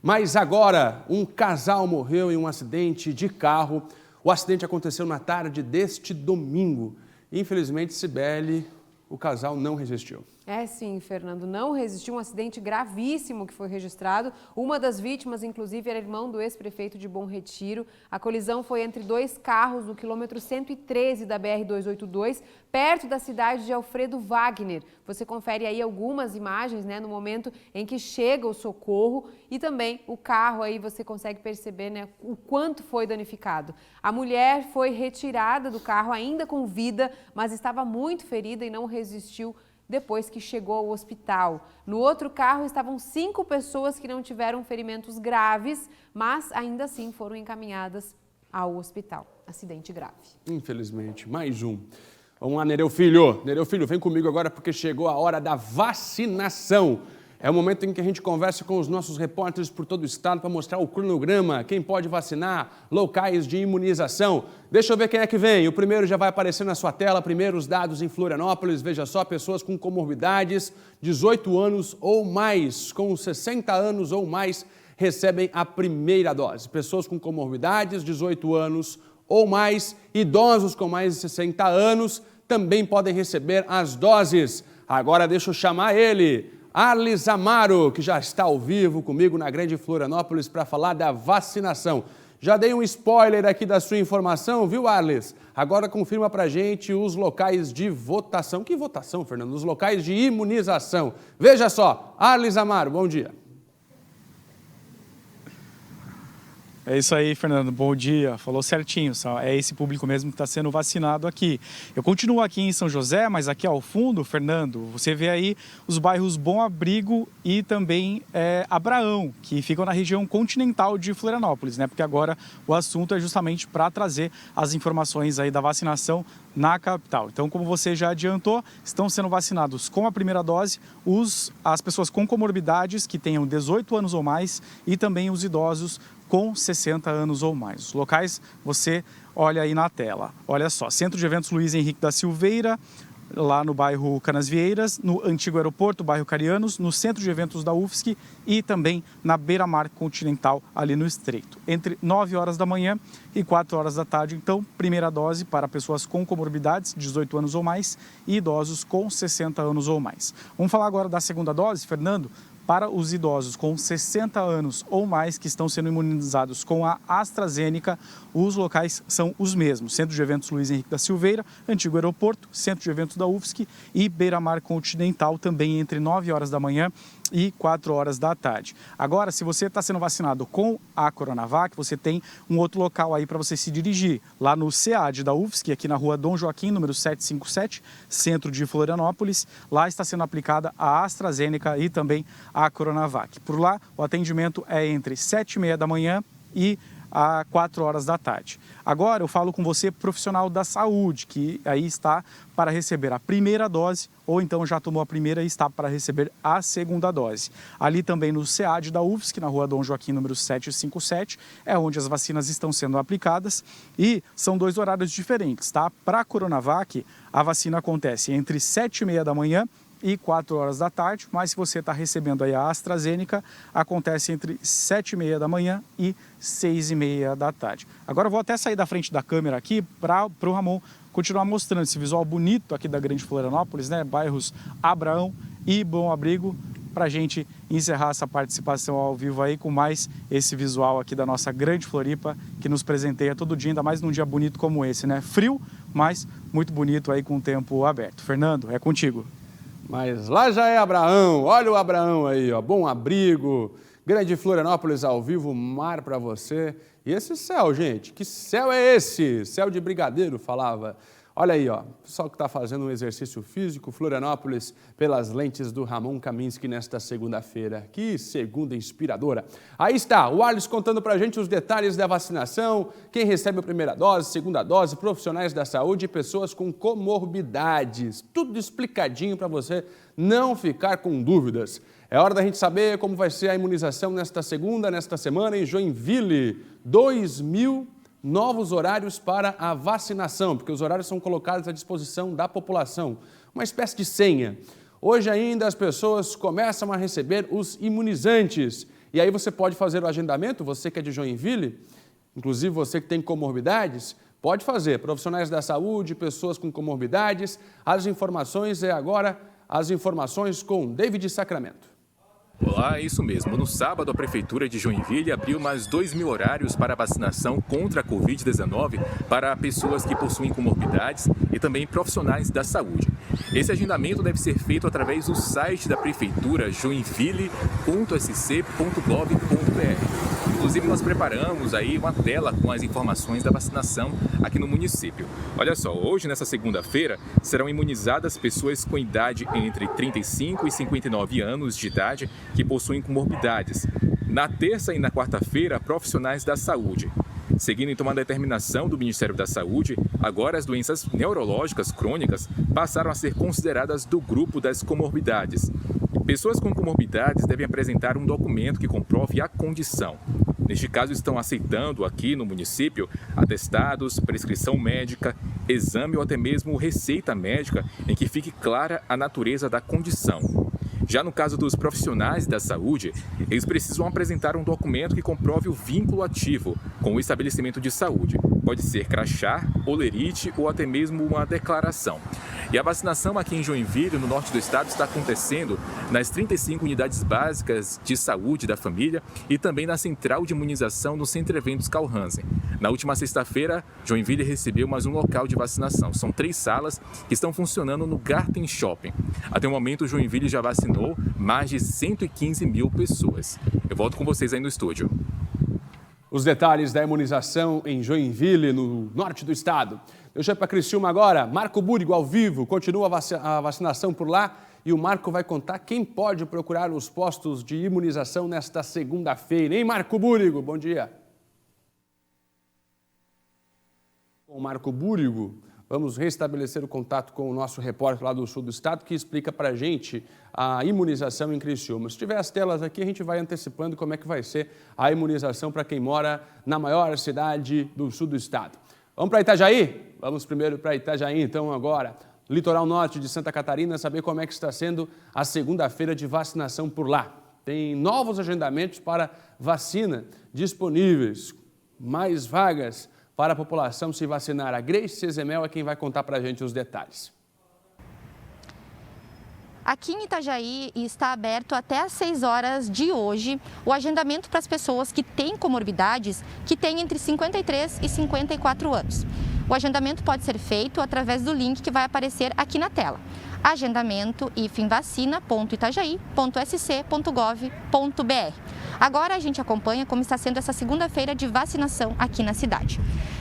Mas agora, um casal morreu em um acidente de carro. O acidente aconteceu na tarde deste domingo. Infelizmente, Cibele, o casal não resistiu. É sim, Fernando, não resistiu, um acidente gravíssimo que foi registrado. Uma das vítimas, inclusive, era irmão do ex-prefeito de Bom Retiro. A colisão foi entre dois carros no quilômetro 113 da BR-282, perto da cidade de Alfredo Wagner. Você confere aí algumas imagens, né, no momento em que chega o socorro e também o carro aí você consegue perceber, né, o quanto foi danificado. A mulher foi retirada do carro ainda com vida, mas estava muito ferida e não resistiu depois que chegou ao hospital. No outro carro estavam 5 pessoas que não tiveram ferimentos graves, mas ainda assim foram encaminhadas ao hospital. Acidente grave. Infelizmente, mais um. Vamos lá, Nereu Filho. Nereu Filho, vem comigo agora porque chegou a hora da vacinação. É o momento em que a gente conversa com os nossos repórteres por todo o estado para mostrar o cronograma, quem pode vacinar, locais de imunização. Deixa eu ver quem é que vem. O primeiro já vai aparecer na sua tela. Primeiro os dados em Florianópolis. Veja só, pessoas com comorbidades, 18 anos ou mais, com 60 anos ou mais, recebem a primeira dose. Pessoas com comorbidades, 18 anos ou mais, idosos com mais de 60 anos, também podem receber as doses. Agora deixa eu chamar ele, Arles Amaro, que já está ao vivo comigo na Grande Florianópolis para falar da vacinação. Já dei um spoiler aqui da sua informação, viu, Arles? Agora confirma para a gente os locais de votação. Que votação, Fernando? Os locais de imunização. Veja só, Arles Amaro, bom dia. É isso aí, Fernando. Bom dia. Falou certinho. É esse público mesmo que está sendo vacinado aqui. Eu continuo aqui em São José, mas aqui ao fundo, Fernando, você vê aí os bairros Bom Abrigo e também Abraão, que ficam na região continental de Florianópolis, né? Porque agora o assunto é justamente para trazer as informações aí da vacinação na capital. Então, como você já adiantou, estão sendo vacinados com a primeira dose as pessoas com comorbidades que tenham 18 anos ou mais e também os idosos com 60 anos ou mais. Os locais você olha aí na tela. Olha só, Centro de Eventos Luiz Henrique da Silveira, lá no bairro Canasvieiras, no antigo aeroporto, bairro Carianos, no Centro de Eventos da UFSC e também na Beira-Mar Continental, ali no Estreito. Entre 9 horas da manhã e 4 horas da tarde, então, primeira dose para pessoas com comorbidades, 18 anos ou mais, e idosos com 60 anos ou mais. Vamos falar agora da segunda dose, Fernando? Para os idosos com 60 anos ou mais que estão sendo imunizados com a AstraZeneca, os locais são os mesmos. Centro de Eventos Luiz Henrique da Silveira, Antigo Aeroporto, Centro de Eventos da UFSC e Beira-Mar Continental, também entre 9 horas da manhã e 4 horas da tarde. Agora, se você está sendo vacinado com a Coronavac, você tem um outro local aí para você se dirigir, lá no SEAD da UFSC, aqui na rua Dom Joaquim, número 757, centro de Florianópolis. Lá está sendo aplicada a AstraZeneca e também a Coronavac. Por lá, o atendimento é entre 7h30 da manhã e a 4 horas da tarde. Agora eu falo com você, profissional da saúde, que aí está para receber a primeira dose ou então já tomou a primeira e está para receber a segunda dose. Ali também no SEAD da UFSC, na rua Dom Joaquim, número 757, é onde as vacinas estão sendo aplicadas e são 2 horários diferentes, tá? Para a Coronavac, a vacina acontece entre 7h30 da manhã e 4 horas da tarde, mas se você está recebendo aí a AstraZeneca, acontece entre 7h30 da manhã e 6h30 da tarde. Agora eu vou até sair da frente da câmera aqui para o Ramon continuar mostrando esse visual bonito aqui da Grande Florianópolis, né? Bairros Abraão e Bom Abrigo, para a gente encerrar essa participação ao vivo aí com mais esse visual aqui da nossa Grande Floripa, que nos presenteia todo dia, ainda mais num dia bonito como esse, né? Frio, mas muito bonito aí com o tempo aberto. Fernando, é contigo. Mas lá já é Abraão, olha o Abraão aí, ó, Bom Abrigo, Grande Florianópolis ao vivo, mar para você. E esse céu, gente, que céu é esse? Céu de brigadeiro, falava. Olha aí, ó, pessoal que está fazendo um exercício físico, Florianópolis, pelas lentes do Ramon Kaminski nesta segunda-feira. Que segunda inspiradora. Aí está, o Arles contando para a gente os detalhes da vacinação, quem recebe a primeira dose, segunda dose, profissionais da saúde e pessoas com comorbidades. Tudo explicadinho para você não ficar com dúvidas. É hora da gente saber como vai ser a imunização nesta semana em Joinville. 2.000 novos horários para a vacinação, porque os horários são colocados à disposição da população. Uma espécie de senha. Hoje ainda as pessoas começam a receber os imunizantes. E aí você pode fazer o agendamento, você que é de Joinville, inclusive você que tem comorbidades, pode fazer. Profissionais da saúde, pessoas com comorbidades. As informações agora, as informações com David Sacramento. Olá, é isso mesmo. No sábado, a Prefeitura de Joinville abriu mais 2.000 horários para vacinação contra a Covid-19 para pessoas que possuem comorbidades e também profissionais da saúde. Esse agendamento deve ser feito através do site da Prefeitura, joinville.sc.gov.br. Inclusive, nós preparamos aí uma tela com as informações da vacinação aqui no município. Olha só, hoje, nessa segunda-feira, serão imunizadas pessoas com idade entre 35 e 59 anos de idade que possuem comorbidades. Na terça e na quarta-feira, profissionais da saúde. Seguindo então uma determinação do Ministério da Saúde, agora as doenças neurológicas crônicas passaram a ser consideradas do grupo das comorbidades. Pessoas com comorbidades devem apresentar um documento que comprove a condição. Neste caso, estão aceitando aqui no município atestados, prescrição médica, exame ou até mesmo receita médica em que fique clara a natureza da condição. Já no caso dos profissionais da saúde, eles precisam apresentar um documento que comprove o vínculo ativo com o estabelecimento de saúde. Pode ser crachá, olerite ou até mesmo uma declaração. E a vacinação aqui em Joinville, no norte do estado, está acontecendo nas 35 unidades básicas de saúde da família e também na central de imunização no Centro Eventos Carl Hansen. Na última sexta-feira, Joinville recebeu mais um local de vacinação. São 3 salas que estão funcionando no Garten Shopping. Até o momento, Joinville já vacinou mais de 115 mil pessoas. Eu volto com vocês aí no estúdio. Os detalhes da imunização em Joinville, no norte do estado. Deixa eu ir para Criciúma agora. Marco Búrigo, ao vivo, continua a vacinação por lá e o Marco vai contar quem pode procurar os postos de imunização nesta segunda-feira. Hein, Marco Búrigo? Bom dia. Com o Marco Búrigo, vamos restabelecer o contato com o nosso repórter lá do sul do estado que explica para a gente a imunização em Criciúma. Se tiver as telas aqui, a gente vai antecipando como é que vai ser a imunização para quem mora na maior cidade do sul do estado. Vamos para Itajaí? Vamos primeiro para Itajaí, então, agora. Litoral norte de Santa Catarina, saber como é que está sendo a segunda-feira de vacinação por lá. Tem novos agendamentos para vacina disponíveis, mais vagas para a população se vacinar. A Grace Cezemel é quem vai contar para a gente os detalhes. Aqui em Itajaí está aberto até às 6 horas de hoje o agendamento para as pessoas que têm comorbidades que têm entre 53 e 54 anos. O agendamento pode ser feito através do link que vai aparecer aqui na tela. agendamento-vacina.itajaí.sc.gov.br. Agora a gente acompanha como está sendo essa segunda-feira de vacinação aqui na cidade.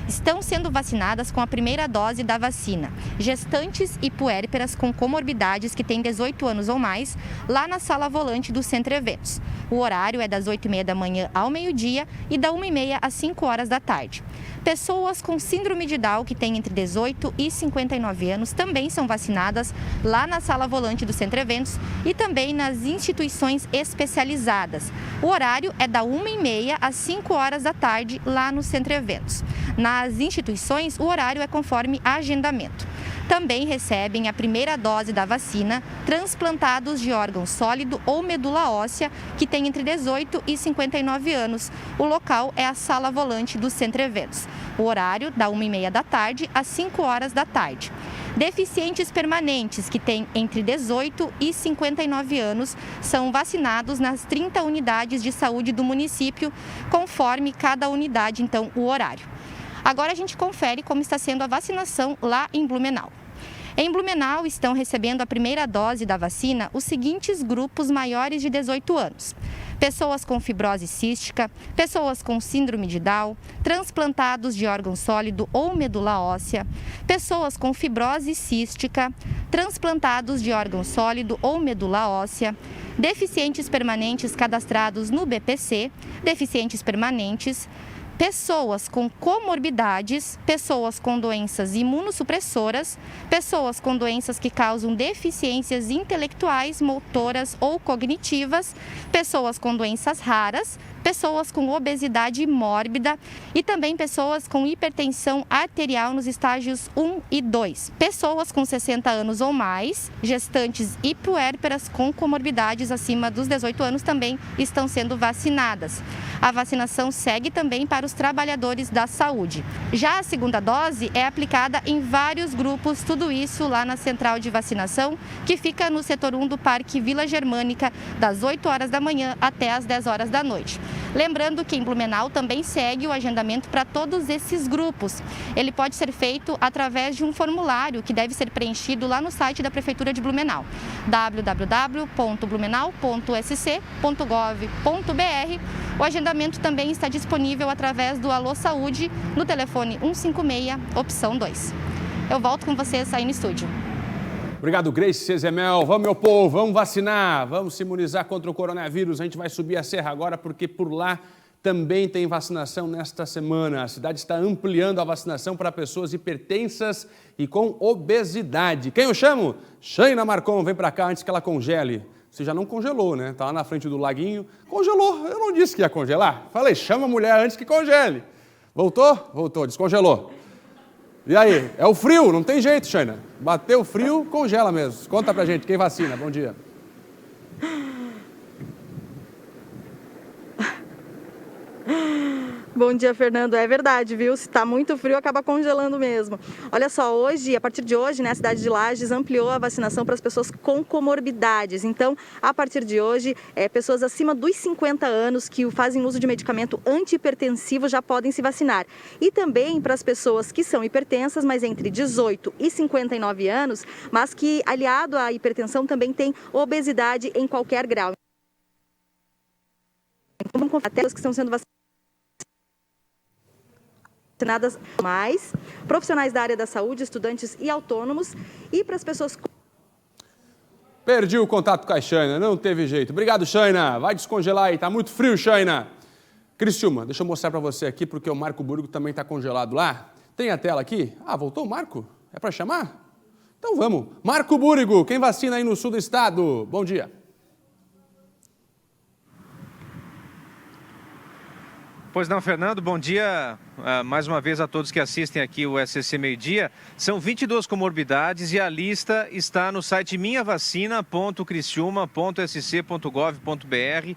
Estão sendo vacinadas com a primeira dose da vacina gestantes e puérperas com comorbidades que têm 18 anos ou mais, lá na sala volante do Centro Eventos. O horário é das 8h30 da manhã ao meio-dia e da 1h30 às 5 horas da tarde. Pessoas com síndrome de Down que têm entre 18 e 59 anos também são vacinadas lá na sala volante do Centro Eventos e também nas instituições especializadas. O horário é da 1h30 às 5 horas da tarde lá no Centro Eventos. Nas instituições, o horário é conforme agendamento. Também recebem a primeira dose da vacina transplantados de órgão sólido ou medula óssea que têm entre 18 e 59 anos. O local é a sala volante do Centro Eventos. O horário da 1h30 da tarde às 5 horas da tarde. Deficientes permanentes que têm entre 18 e 59 anos são vacinados nas 30 unidades de saúde do município, conforme cada unidade, então, o horário. Agora a gente confere como está sendo a vacinação lá em Blumenau. Em Blumenau estão recebendo a primeira dose da vacina os seguintes grupos maiores de 18 anos. Pessoas com fibrose cística, pessoas com síndrome de Down, transplantados de órgão sólido ou medula óssea, pessoas com fibrose cística, transplantados de órgão sólido ou medula óssea, deficientes permanentes cadastrados no BPC, deficientes permanentes, pessoas com comorbidades, pessoas com doenças imunossupressoras, pessoas com doenças que causam deficiências intelectuais, motoras ou cognitivas, pessoas com doenças raras, pessoas com obesidade mórbida e também pessoas com hipertensão arterial nos estágios 1 e 2. Pessoas com 60 anos ou mais, gestantes e puérperas com comorbidades acima dos 18 anos também estão sendo vacinadas. A vacinação segue também para os trabalhadores da saúde. Já a segunda dose é aplicada em vários grupos, tudo isso lá na central de vacinação, que fica no setor 1 do Parque Vila Germânica, das 8 horas da manhã até as 10 horas da noite. Lembrando que em Blumenau também segue o agendamento para todos esses grupos. Ele pode ser feito através de um formulário que deve ser preenchido lá no site da Prefeitura de Blumenau, www.blumenau.sc.gov.br. O agendamento também está disponível através do Alô Saúde no telefone 156, opção 2. Eu volto com vocês aí no estúdio. Obrigado, Grace Cezemel. Vamos, meu povo, vamos vacinar, vamos se imunizar contra o coronavírus. A gente vai subir a serra agora porque por lá também tem vacinação nesta semana. A cidade está ampliando a vacinação para pessoas hipertensas e com obesidade. Quem eu chamo? Shaina Marcon, vem para cá antes que ela congele. Você já não congelou, né? Tá lá na frente do laguinho. Congelou. Eu não disse que ia congelar. Falei, chama a mulher antes que congele. Voltou? Voltou, descongelou. E aí? É o frio, não tem jeito, Shaina. Bateu o frio, congela mesmo. Conta pra gente, quem vacina? Bom dia. Bom dia, Fernando. É verdade, viu? Se tá muito frio, acaba congelando mesmo. Olha só, hoje, a partir de hoje, né, a cidade de Lages ampliou a vacinação para as pessoas com comorbidades. Então, a partir de hoje, pessoas acima dos 50 anos que fazem uso de medicamento antihipertensivo já podem se vacinar. E também para as pessoas que são hipertensas, mas entre 18 e 59 anos, mas que, aliado à hipertensão, também tem obesidade em qualquer grau. Então, até os que estão sendo vacinadas mais, profissionais da área da saúde, estudantes e autônomos, e para as pessoas... Perdi o contato com a Shaina, não teve jeito. Obrigado, Shaina. Vai descongelar aí, tá muito frio, Shaina. Criciúma, deixa eu mostrar para você aqui, porque o Marco Búrigo também está congelado lá. Tem a tela aqui? Ah, voltou o Marco? É para chamar? Então vamos. Marco Búrigo, quem vacina aí no sul do estado? Bom dia. Pois não, Fernando, bom dia mais uma vez a todos que assistem aqui o SCC Meio Dia. São 22 comorbidades e a lista está no site minhavacina.criciúma.sc.gov.br.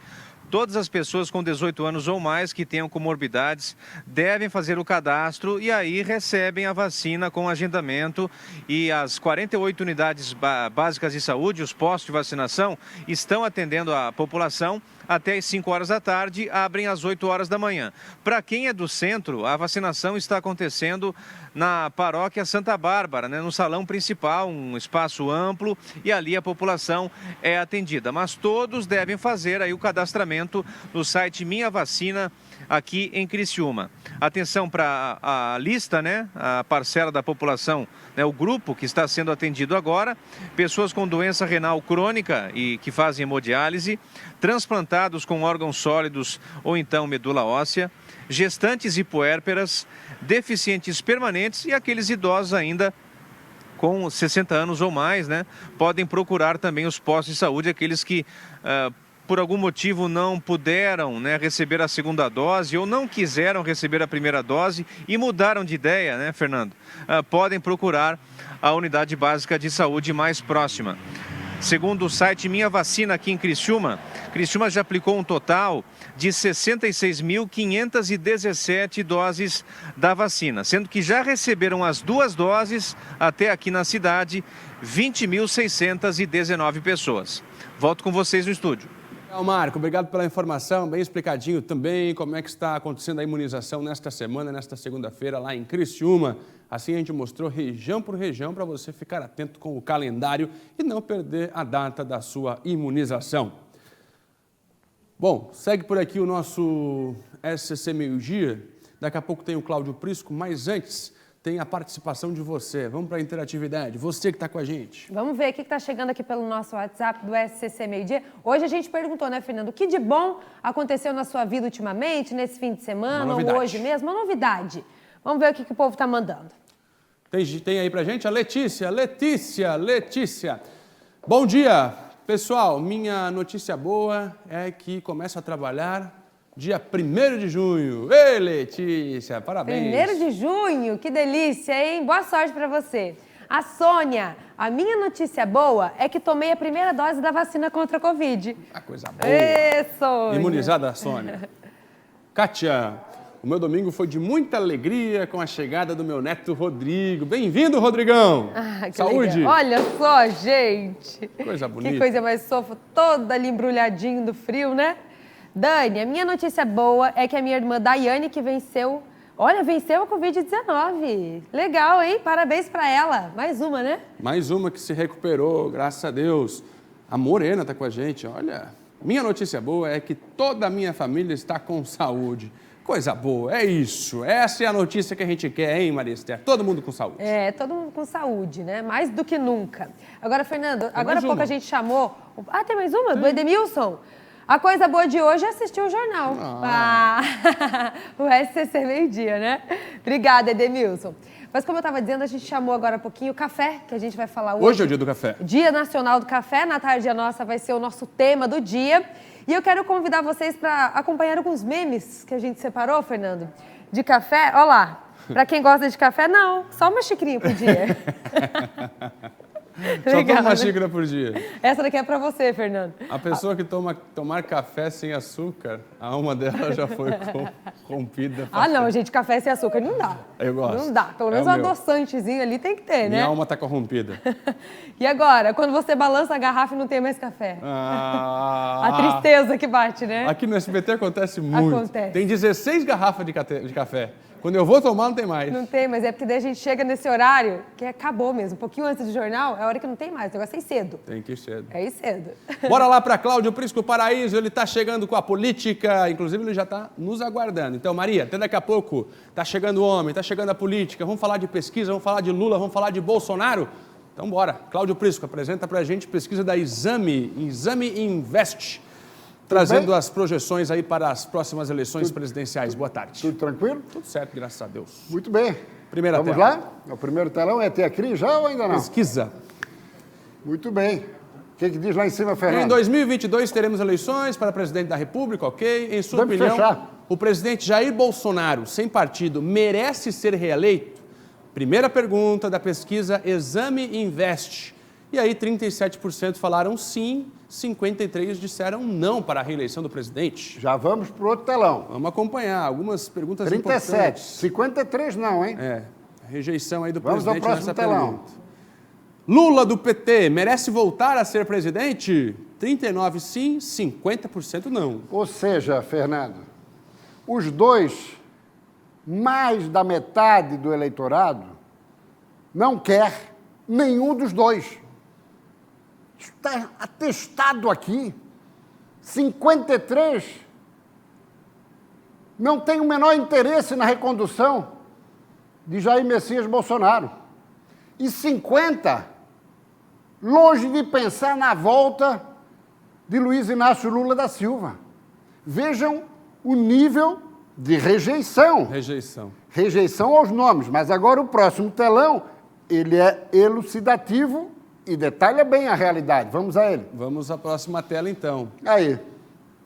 Todas as pessoas com 18 anos ou mais que tenham comorbidades devem fazer o cadastro e aí recebem a vacina com agendamento. E as 48 unidades básicas de saúde, os postos de vacinação, estão atendendo a população até às 5 horas da tarde, abrem às 8 horas da manhã. Para quem é do centro, a vacinação está acontecendo na paróquia Santa Bárbara, né, no salão principal, um espaço amplo, e ali a população é atendida. Mas todos devem fazer aí o cadastramento no site Minha Vacina, aqui em Criciúma. Atenção para a lista, né, a parcela da população, né, o grupo que está sendo atendido agora: pessoas com doença renal crônica e que fazem hemodiálise, transplantados com órgãos sólidos ou então medula óssea, gestantes e puérperas, deficientes permanentes e aqueles idosos ainda com 60 anos ou mais, né, podem procurar também os postos de saúde, aqueles que por algum motivo não puderam, né, receber a segunda dose ou não quiseram receber a primeira dose e mudaram de ideia, né, Fernando? Podem procurar a unidade básica de saúde mais próxima. Segundo o site Minha Vacina aqui em Criciúma, Criciúma já aplicou um total de 66.517 doses da vacina, sendo que já receberam as 2 doses até aqui na cidade 20.619 pessoas. Volto com vocês no estúdio. Marco, obrigado pela informação, bem explicadinho também como é que está acontecendo a imunização nesta semana, nesta segunda-feira lá em Criciúma. Assim a gente mostrou região por região para você ficar atento com o calendário e não perder a data da sua imunização. Bom, segue por aqui o nosso SCC Meio Dia. Daqui a pouco tem o Cláudio Prisco, mas antes tem a participação de você. Vamos para a interatividade. Você que está com a gente. Vamos ver o que está chegando aqui pelo nosso WhatsApp do SCC Meio Dia. Hoje a gente perguntou, né, Fernando, o que de bom aconteceu na sua vida ultimamente, nesse fim de semana ou hoje mesmo? Uma novidade. Vamos ver o que o povo está mandando. Tem aí pra gente a Letícia. Bom dia, pessoal. Minha notícia boa é que começo a trabalhar dia 1º de junho. Ei, Letícia, parabéns. 1º de junho, que delícia, hein? Boa sorte para você. A Sônia, a minha notícia boa é que tomei a primeira dose da vacina contra a Covid. Ah, coisa boa. Sônia. Imunizada, Sônia. Kátia, o meu domingo foi de muita alegria com a chegada do meu neto Rodrigo. Bem-vindo, Rodrigão. Ah, que saúde. Legal. Olha só, gente. Coisa bonita. Que coisa mais fofa, toda ali embrulhadinho do frio, né? Dani, a minha notícia boa é que a minha irmã Daiane, que venceu a Covid-19. Legal, hein? Parabéns para ela. Mais uma, né? Mais uma que se recuperou, graças a Deus. A Morena está com a gente. Olha, minha notícia boa é que toda a minha família está com saúde. Coisa boa, é isso. Essa é a notícia que a gente quer, hein, Maria Esther? Todo mundo com saúde. Todo mundo com saúde, né? Mais do que nunca. Agora, Fernando, agora há pouco a gente chamou... Ah, tem mais uma? Do Edemilson. A coisa boa de hoje é assistir o jornal. O SCC Meio Dia, né? Obrigada, Edemilson. Mas como eu estava dizendo, a gente chamou agora há pouquinho o café, que a gente vai falar hoje. Hoje é o dia do café. Dia Nacional do Café. Na Tarde Nossa vai ser o nosso tema do dia. E eu quero convidar vocês para acompanhar alguns memes que a gente separou, Fernando, de café. Olha lá, para quem gosta de café, não, só uma xicrinha por dia. Só toma uma xícara por dia. Essa daqui é para você, Fernando. A pessoa que tomar café sem açúcar, a alma dela já foi corrompida. Ah, não, gente, café sem açúcar não dá. Eu gosto. Não dá. Pelo menos um adoçantezinho ali tem que ter, né? Minha alma tá corrompida. E agora, quando você balança a garrafa e não tem mais café? A tristeza que bate, né? Aqui no SBT acontece muito. Acontece. Tem 16 garrafas de café. Quando eu vou tomar, não tem mais. Não tem, mas é porque daí a gente chega nesse horário que acabou mesmo. Um pouquinho antes do jornal, é a hora que não tem mais. O negócio é ir cedo. Tem que ir cedo. É ir cedo. Bora lá para Cláudio Prisco Paraíso. Ele está chegando com a política. Inclusive, ele já está nos aguardando. Então, Maria, até daqui a pouco está chegando o homem, está chegando a política. Vamos falar de pesquisa, vamos falar de Lula, vamos falar de Bolsonaro. Então, bora. Cláudio Prisco, apresenta para a gente pesquisa da Exame Invest. Trazendo as projeções aí para as próximas eleições presidenciais. Boa tarde. Tudo tranquilo? Tudo certo, graças a Deus. Muito bem. Primeira Vamos tela. lá? O primeiro telão é ter a CRI já ou ainda não? Pesquisa. Muito bem. O que diz lá em cima, Fernando? Em 2022 teremos eleições para presidente da República, ok? Em sua opinião, o presidente Jair Bolsonaro, sem partido, merece ser reeleito? Primeira pergunta da pesquisa Exame Invest. E aí 37% falaram sim, 53% disseram não para a reeleição do presidente. Já vamos para o outro telão. Vamos acompanhar algumas perguntas 37, importantes. 53 não, hein? É, rejeição aí do vamos presidente ao próximo nessa telão. pergunta. Lula do PT merece voltar a ser presidente? 39% sim, 50% não. Ou seja, Fernando, os dois, mais da metade do eleitorado, não quer nenhum dos dois. Está atestado aqui. 53 não tem o menor interesse na recondução de Jair Messias Bolsonaro. E 50, longe de pensar na volta de Luiz Inácio Lula da Silva. Vejam o nível de rejeição. Rejeição aos nomes. Mas agora o próximo telão, ele é elucidativo e detalha bem a realidade. Vamos a ele. Vamos à próxima tela, então. Aí.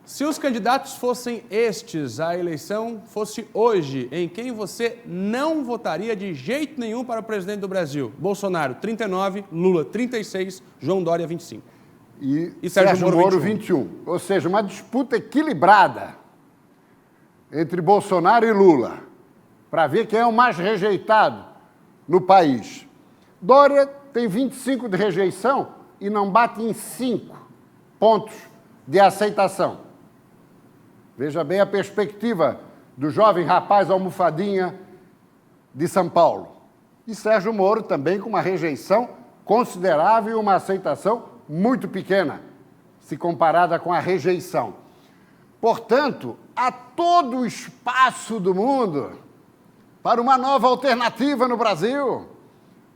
Se os candidatos fossem estes, a eleição fosse hoje, em quem você não votaria de jeito nenhum para o presidente do Brasil? Bolsonaro, 39%, Lula, 36%, João Dória, 25%. E Sérgio Moro, 21%. Ou seja, uma disputa equilibrada entre Bolsonaro e Lula, para ver quem é o mais rejeitado no país. Dória tem 25% de rejeição e não bate em 5 pontos de aceitação. Veja bem a perspectiva do jovem rapaz almofadinha de São Paulo. E Sérgio Moro também com uma rejeição considerável e uma aceitação muito pequena, se comparada com a rejeição. Portanto, há todo o espaço do mundo para uma nova alternativa no Brasil.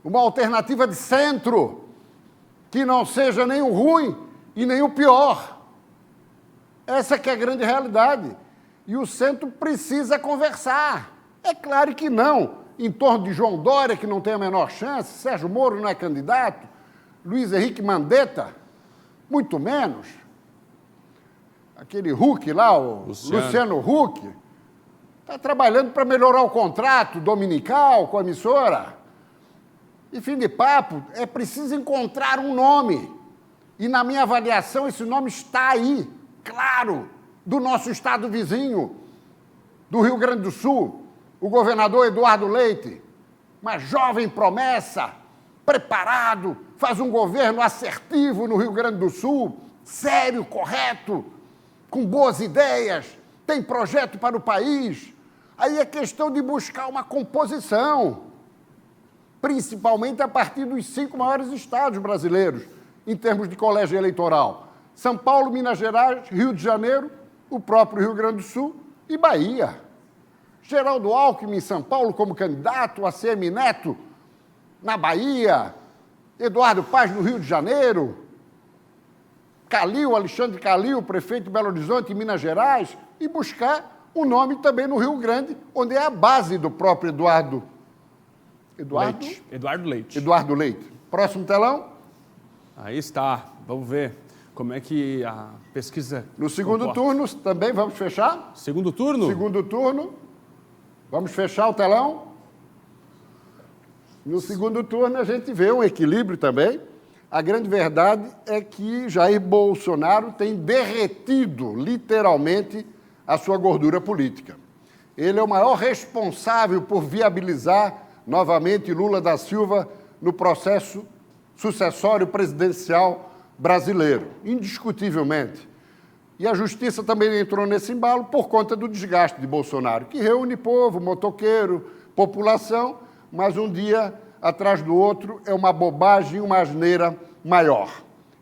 Uma alternativa de centro, que não seja nem o ruim e nem o pior. Essa que é a grande realidade. E o centro precisa conversar. É claro que não. Em torno de João Dória, que não tem a menor chance, Sérgio Moro não é candidato, Luiz Henrique Mandetta, muito menos. Aquele Huck lá, o Luciano Huck, está trabalhando para melhorar o contrato dominical com a emissora. E fim de papo, é preciso encontrar um nome. E na minha avaliação, esse nome está aí, claro, do nosso estado vizinho, do Rio Grande do Sul, o governador Eduardo Leite, uma jovem promessa, preparado, faz um governo assertivo no Rio Grande do Sul, sério, correto, com boas ideias, tem projeto para o país. Aí é questão de buscar uma composição, principalmente a partir dos 5 maiores estados brasileiros, em termos de colégio eleitoral. São Paulo, Minas Gerais, Rio de Janeiro, o próprio Rio Grande do Sul e Bahia. Geraldo Alckmin em São Paulo como candidato, ACM Neto na Bahia, Eduardo Paz no Rio de Janeiro, Calil, Alexandre Calil, prefeito de Belo Horizonte, em Minas Gerais, e buscar um nome também no Rio Grande, onde é a base do próprio Eduardo Eduardo Leite. Eduardo Leite. Próximo telão. Aí está. Vamos ver como é que a pesquisa... No segundo turno também vamos fechar? Segundo turno? Segundo turno. Vamos fechar o telão. No segundo turno a gente vê um equilíbrio também. A grande verdade é que Jair Bolsonaro tem derretido, literalmente, a sua gordura política. Ele é o maior responsável por viabilizar novamente Lula da Silva no processo sucessório presidencial brasileiro, indiscutivelmente. E a justiça também entrou nesse embalo por conta do desgaste de Bolsonaro, que reúne povo, motoqueiro, população, mas um dia atrás do outro é uma bobagem, uma asneira maior.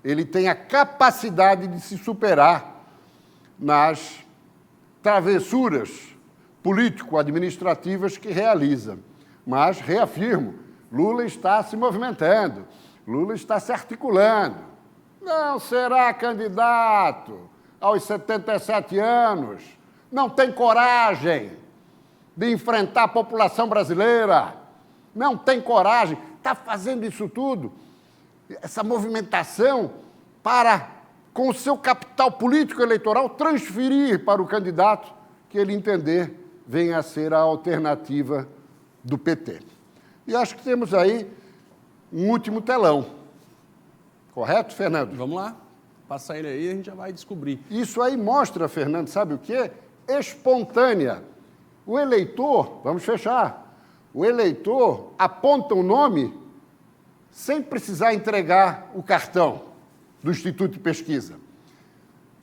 Ele tem a capacidade de se superar nas travessuras político-administrativas que realiza. Mas, reafirmo, Lula está se movimentando, Lula está se articulando. Não será candidato aos 77 anos, não tem coragem de enfrentar a população brasileira, não tem coragem, está fazendo isso tudo, essa movimentação para, com o seu capital político eleitoral, transferir para o candidato que ele entender venha a ser a alternativa do PT. E acho que temos aí um último telão. Correto, Fernando? Vamos lá. Passa ele aí e a gente já vai descobrir. Isso aí mostra, Fernando, sabe o quê? Espontânea. O eleitor, vamos fechar, o eleitor aponta o nome sem precisar entregar o cartão do Instituto de Pesquisa.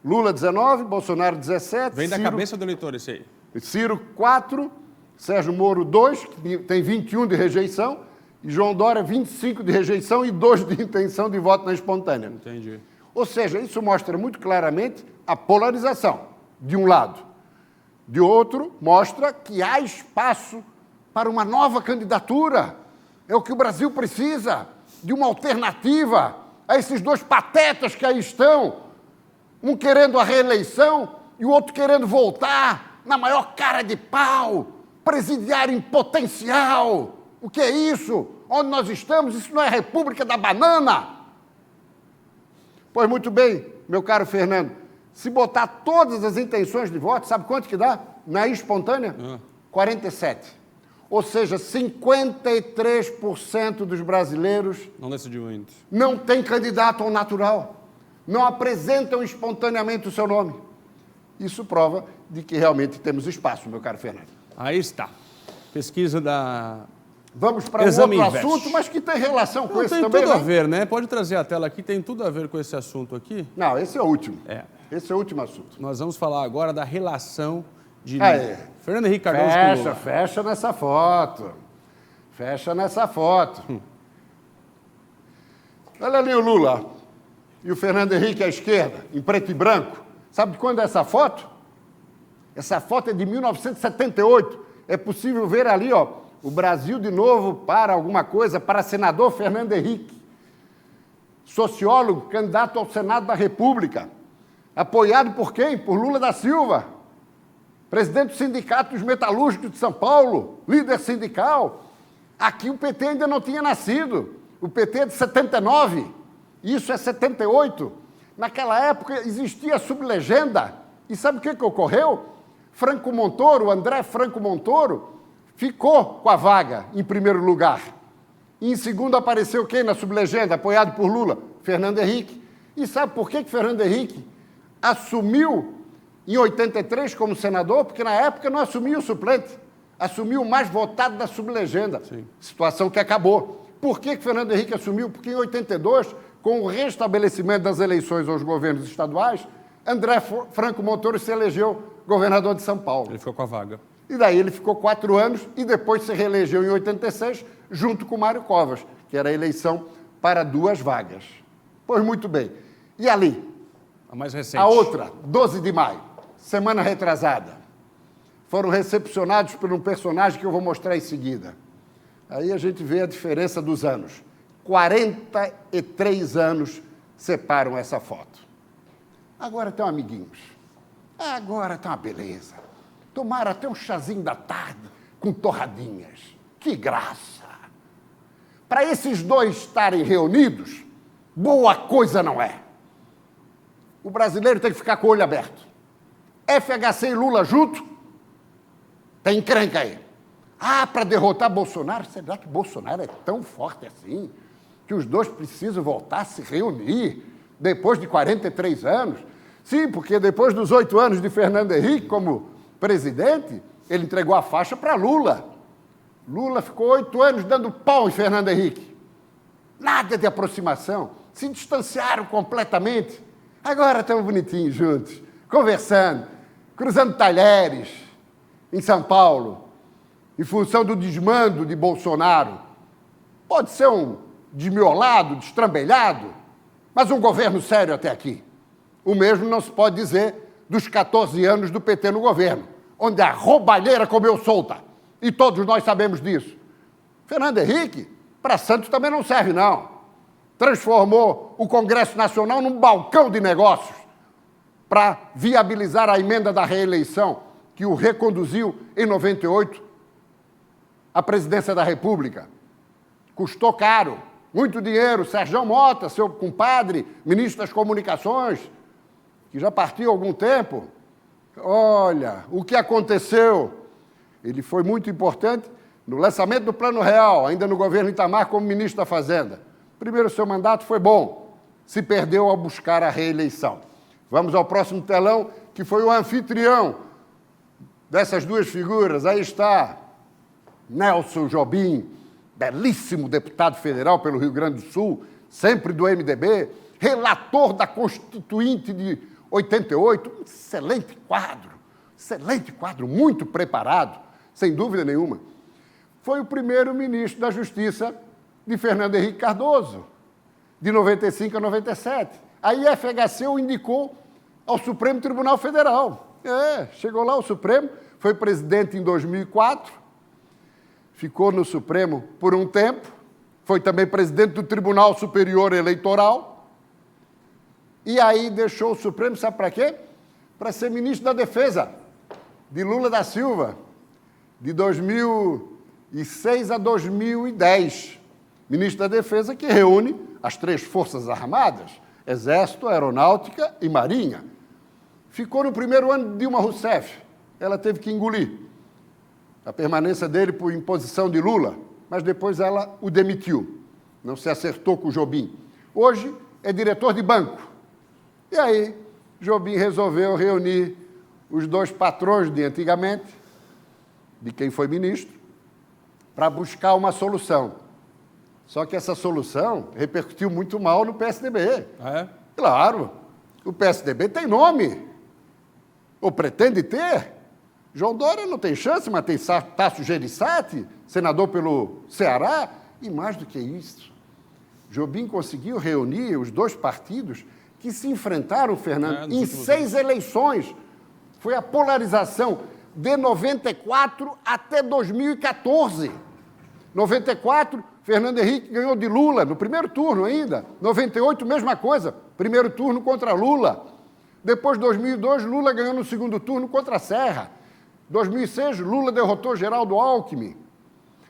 Lula 19, Bolsonaro 17. Vem da cabeça do eleitor esse aí. Ciro 4, Sérgio Moro 2, que tem 21 de rejeição, e João Dória 25 de rejeição e 2 de intenção de voto na espontânea. Entendi. Ou seja, isso mostra muito claramente a polarização, de um lado. De outro, mostra que há espaço para uma nova candidatura. É o que o Brasil precisa, de uma alternativa a esses dois patetas que aí estão, um querendo a reeleição e o outro querendo voltar na maior cara de pau, presidiário em potencial. O que é isso? Onde nós estamos? Isso não é a República da Banana? Pois muito bem, meu caro Fernando, se botar todas as intenções de voto, sabe quanto que dá? Na espontânea? 47. Ou seja, 53% dos brasileiros não decidiu ainda. Não tem candidato ao natural. Não apresentam espontaneamente o seu nome. Isso prova de que realmente temos espaço, meu caro Fernando. Aí está. Pesquisa da... Vamos para um outro assunto, mas que tem relação com esse também, Tem tudo a ver, né? Pode trazer a tela aqui, tem tudo a ver com esse assunto aqui. Não, esse é o último. Esse é o último assunto. Nós vamos falar agora da relação de... Fernando Henrique Cardoso. Fecha nessa foto. Fecha nessa foto. Olha ali o Lula e o Fernando Henrique à esquerda, em preto e branco. Sabe de quando é essa foto? Essa foto é de 1978. É possível ver ali, ó, o Brasil de novo para alguma coisa, para senador Fernando Henrique. Sociólogo, candidato ao Senado da República. Apoiado por quem? Por Lula da Silva. Presidente do Sindicato dos Metalúrgicos de São Paulo, líder sindical. Aqui o PT ainda não tinha nascido. O PT é de 79, isso é 78. Naquela época existia a sublegenda. E sabe o que ocorreu? Franco Montoro, André Franco Montoro, ficou com a vaga em primeiro lugar. E em segundo apareceu quem na sublegenda, apoiado por Lula? Fernando Henrique. E sabe por que Fernando Henrique assumiu em 83 como senador? Porque na época não assumiu o suplente, assumiu o mais votado da sublegenda. Sim. Situação que acabou. Por que Fernando Henrique assumiu? Porque em 82, com o restabelecimento das eleições aos governos estaduais, André Franco Montoro se elegeu governador de São Paulo. Ele ficou com a vaga. E daí ele ficou 4 anos e depois se reelegeu em 86, junto com Mário Covas, que era a eleição para 2 vagas. Pois muito bem. E ali? A mais recente. A outra, 12 de maio, semana retrasada. Foram recepcionados por um personagem que eu vou mostrar em seguida. Aí a gente vê a diferença dos anos. 43 anos separam essa foto. Agora estão amiguinhos. Agora está uma beleza. Tomaram até um chazinho da tarde com torradinhas. Que graça! para esses dois estarem reunidos, boa coisa não é. O brasileiro tem que ficar com o olho aberto. FHC e Lula junto, tem encrenca aí. Para derrotar Bolsonaro, será que Bolsonaro é tão forte assim que os dois precisam voltar a se reunir depois de 43 anos? Sim, porque depois dos 8 anos de Fernando Henrique como presidente, ele entregou a faixa para Lula. Lula ficou 8 anos dando pau em Fernando Henrique. Nada de aproximação. Se distanciaram completamente. Agora estão bonitinhos juntos, conversando, cruzando talheres em São Paulo, em função do desmando de Bolsonaro. Pode ser um desmiolado, destrambelhado, mas um governo sério até aqui. O mesmo não se pode dizer dos 14 anos do PT no governo, onde a roubalheira comeu solta. E todos nós sabemos disso. Fernando Henrique, para Santos também não serve, não. Transformou o Congresso Nacional num balcão de negócios para viabilizar a emenda da reeleição que o reconduziu em 98 à presidência da República. Custou caro, muito dinheiro. Sérgio Mota, seu compadre, ministro das Comunicações, que já partiu há algum tempo. Olha, o que aconteceu? Ele foi muito importante no lançamento do Plano Real, ainda no governo Itamar, como ministro da Fazenda. Primeiro, seu mandato foi bom, se perdeu ao buscar a reeleição. Vamos ao próximo telão, que foi o anfitrião dessas duas figuras. Aí está Nelson Jobim, belíssimo deputado federal pelo Rio Grande do Sul, sempre do MDB, relator da Constituinte de 88, um excelente quadro, muito preparado, sem dúvida nenhuma. Foi o primeiro ministro da Justiça de Fernando Henrique Cardoso, de 95 a 97. A FHC o indicou ao Supremo Tribunal Federal. Chegou lá o Supremo, foi presidente em 2004, ficou no Supremo por um tempo, foi também presidente do Tribunal Superior Eleitoral, e aí deixou o Supremo, sabe para quê? Para ser ministro da Defesa, de Lula da Silva, de 2006 a 2010. Ministro da Defesa que reúne as 3 Forças Armadas, Exército, Aeronáutica e Marinha. Ficou no primeiro ano de Dilma Rousseff. Ela teve que engolir a permanência dele por imposição de Lula, mas depois ela o demitiu. Não se acertou com o Jobim. Hoje é diretor de banco. E aí, Jobim resolveu reunir os 2 patrões de antigamente, de quem foi ministro, para buscar uma solução. Só que essa solução repercutiu muito mal no PSDB. Claro, o PSDB tem nome, ou pretende ter. João Dória não tem chance, mas tem Tasso Gereissati, senador pelo Ceará, e mais do que isso. Jobim conseguiu reunir os 2 partidos que se enfrentaram, Fernando, em 6 eleições. Foi a polarização de 94 até 2014. 94, Fernando Henrique ganhou de Lula, no primeiro turno ainda. 98, mesma coisa, primeiro turno contra Lula. Depois, 2002, Lula ganhou no segundo turno contra Serra. 2006, Lula derrotou Geraldo Alckmin.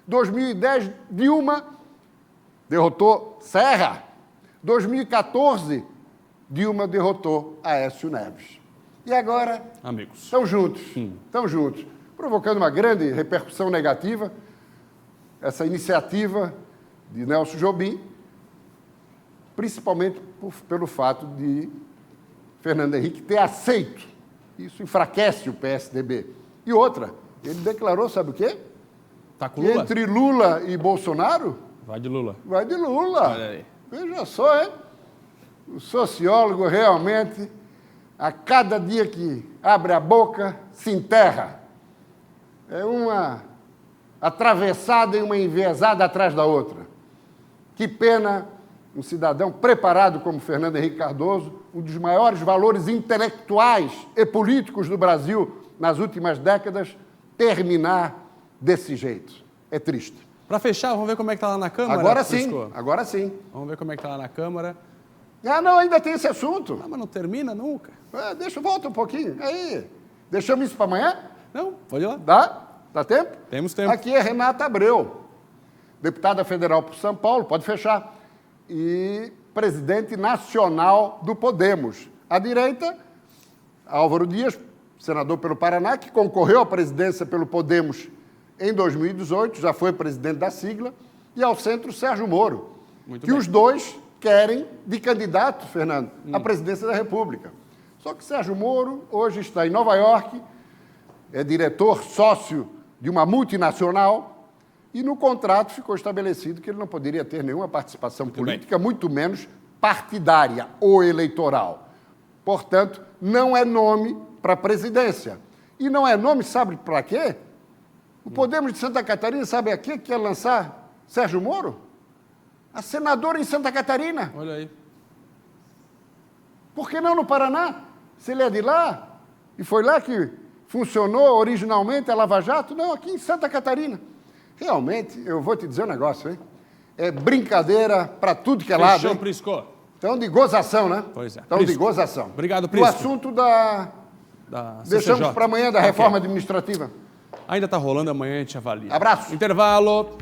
2010, Dilma derrotou Serra. 2014, Dilma derrotou Aécio Neves. E agora, amigos, estão juntos, provocando uma grande repercussão negativa, essa iniciativa de Nelson Jobim, principalmente pelo fato de Fernando Henrique ter aceito. Isso enfraquece o PSDB. E outra, ele declarou, sabe o quê? Tá com que Lula? Entre Lula e Bolsonaro... Vai de Lula. Vai de Lula. Olha aí. Veja só, hein? O sociólogo realmente, a cada dia que abre a boca, se enterra. É uma atravessada e uma enviesada atrás da outra. Que pena um cidadão preparado como Fernando Henrique Cardoso, um dos maiores valores intelectuais e políticos do Brasil nas últimas décadas, terminar desse jeito. É triste. Para fechar, vamos ver como é que está lá na Câmara? Agora sim. Vamos ver como é que está lá na Câmara. Não, ainda tem esse assunto. Mas não termina nunca. Volta um pouquinho. Aí, deixamos isso para amanhã? Não, pode ir lá. Dá tempo? Temos tempo. Aqui é Renata Abreu, deputada federal por São Paulo, pode fechar, e presidente nacional do Podemos. À direita, Álvaro Dias, senador pelo Paraná, que concorreu à presidência pelo Podemos em 2018, já foi presidente da sigla, e ao centro, Sérgio Moro, que os dois querem de candidato, Fernando, à presidência da República. Só que Sérgio Moro hoje está em Nova York, é diretor sócio de uma multinacional, e no contrato ficou estabelecido que ele não poderia ter nenhuma participação política, muito menos partidária ou eleitoral. Portanto, não é nome para a presidência. E não é nome, sabe para quê? O Podemos de Santa Catarina, sabe a quê que quer lançar Sérgio Moro? A senadora em Santa Catarina. Olha aí. Por que não no Paraná? Se ele é de lá, e foi lá que funcionou originalmente a Lava Jato, não, aqui em Santa Catarina. Realmente, eu vou te dizer um negócio, hein? É brincadeira para tudo que é lado, hein? Prisco. Então, de gozação, né? Pois é. Então, Prisco. de gozação. Obrigado, Prisco. O assunto da deixamos para amanhã, da reforma administrativa. Ainda está rolando, amanhã a gente avalia. Abraço. Intervalo.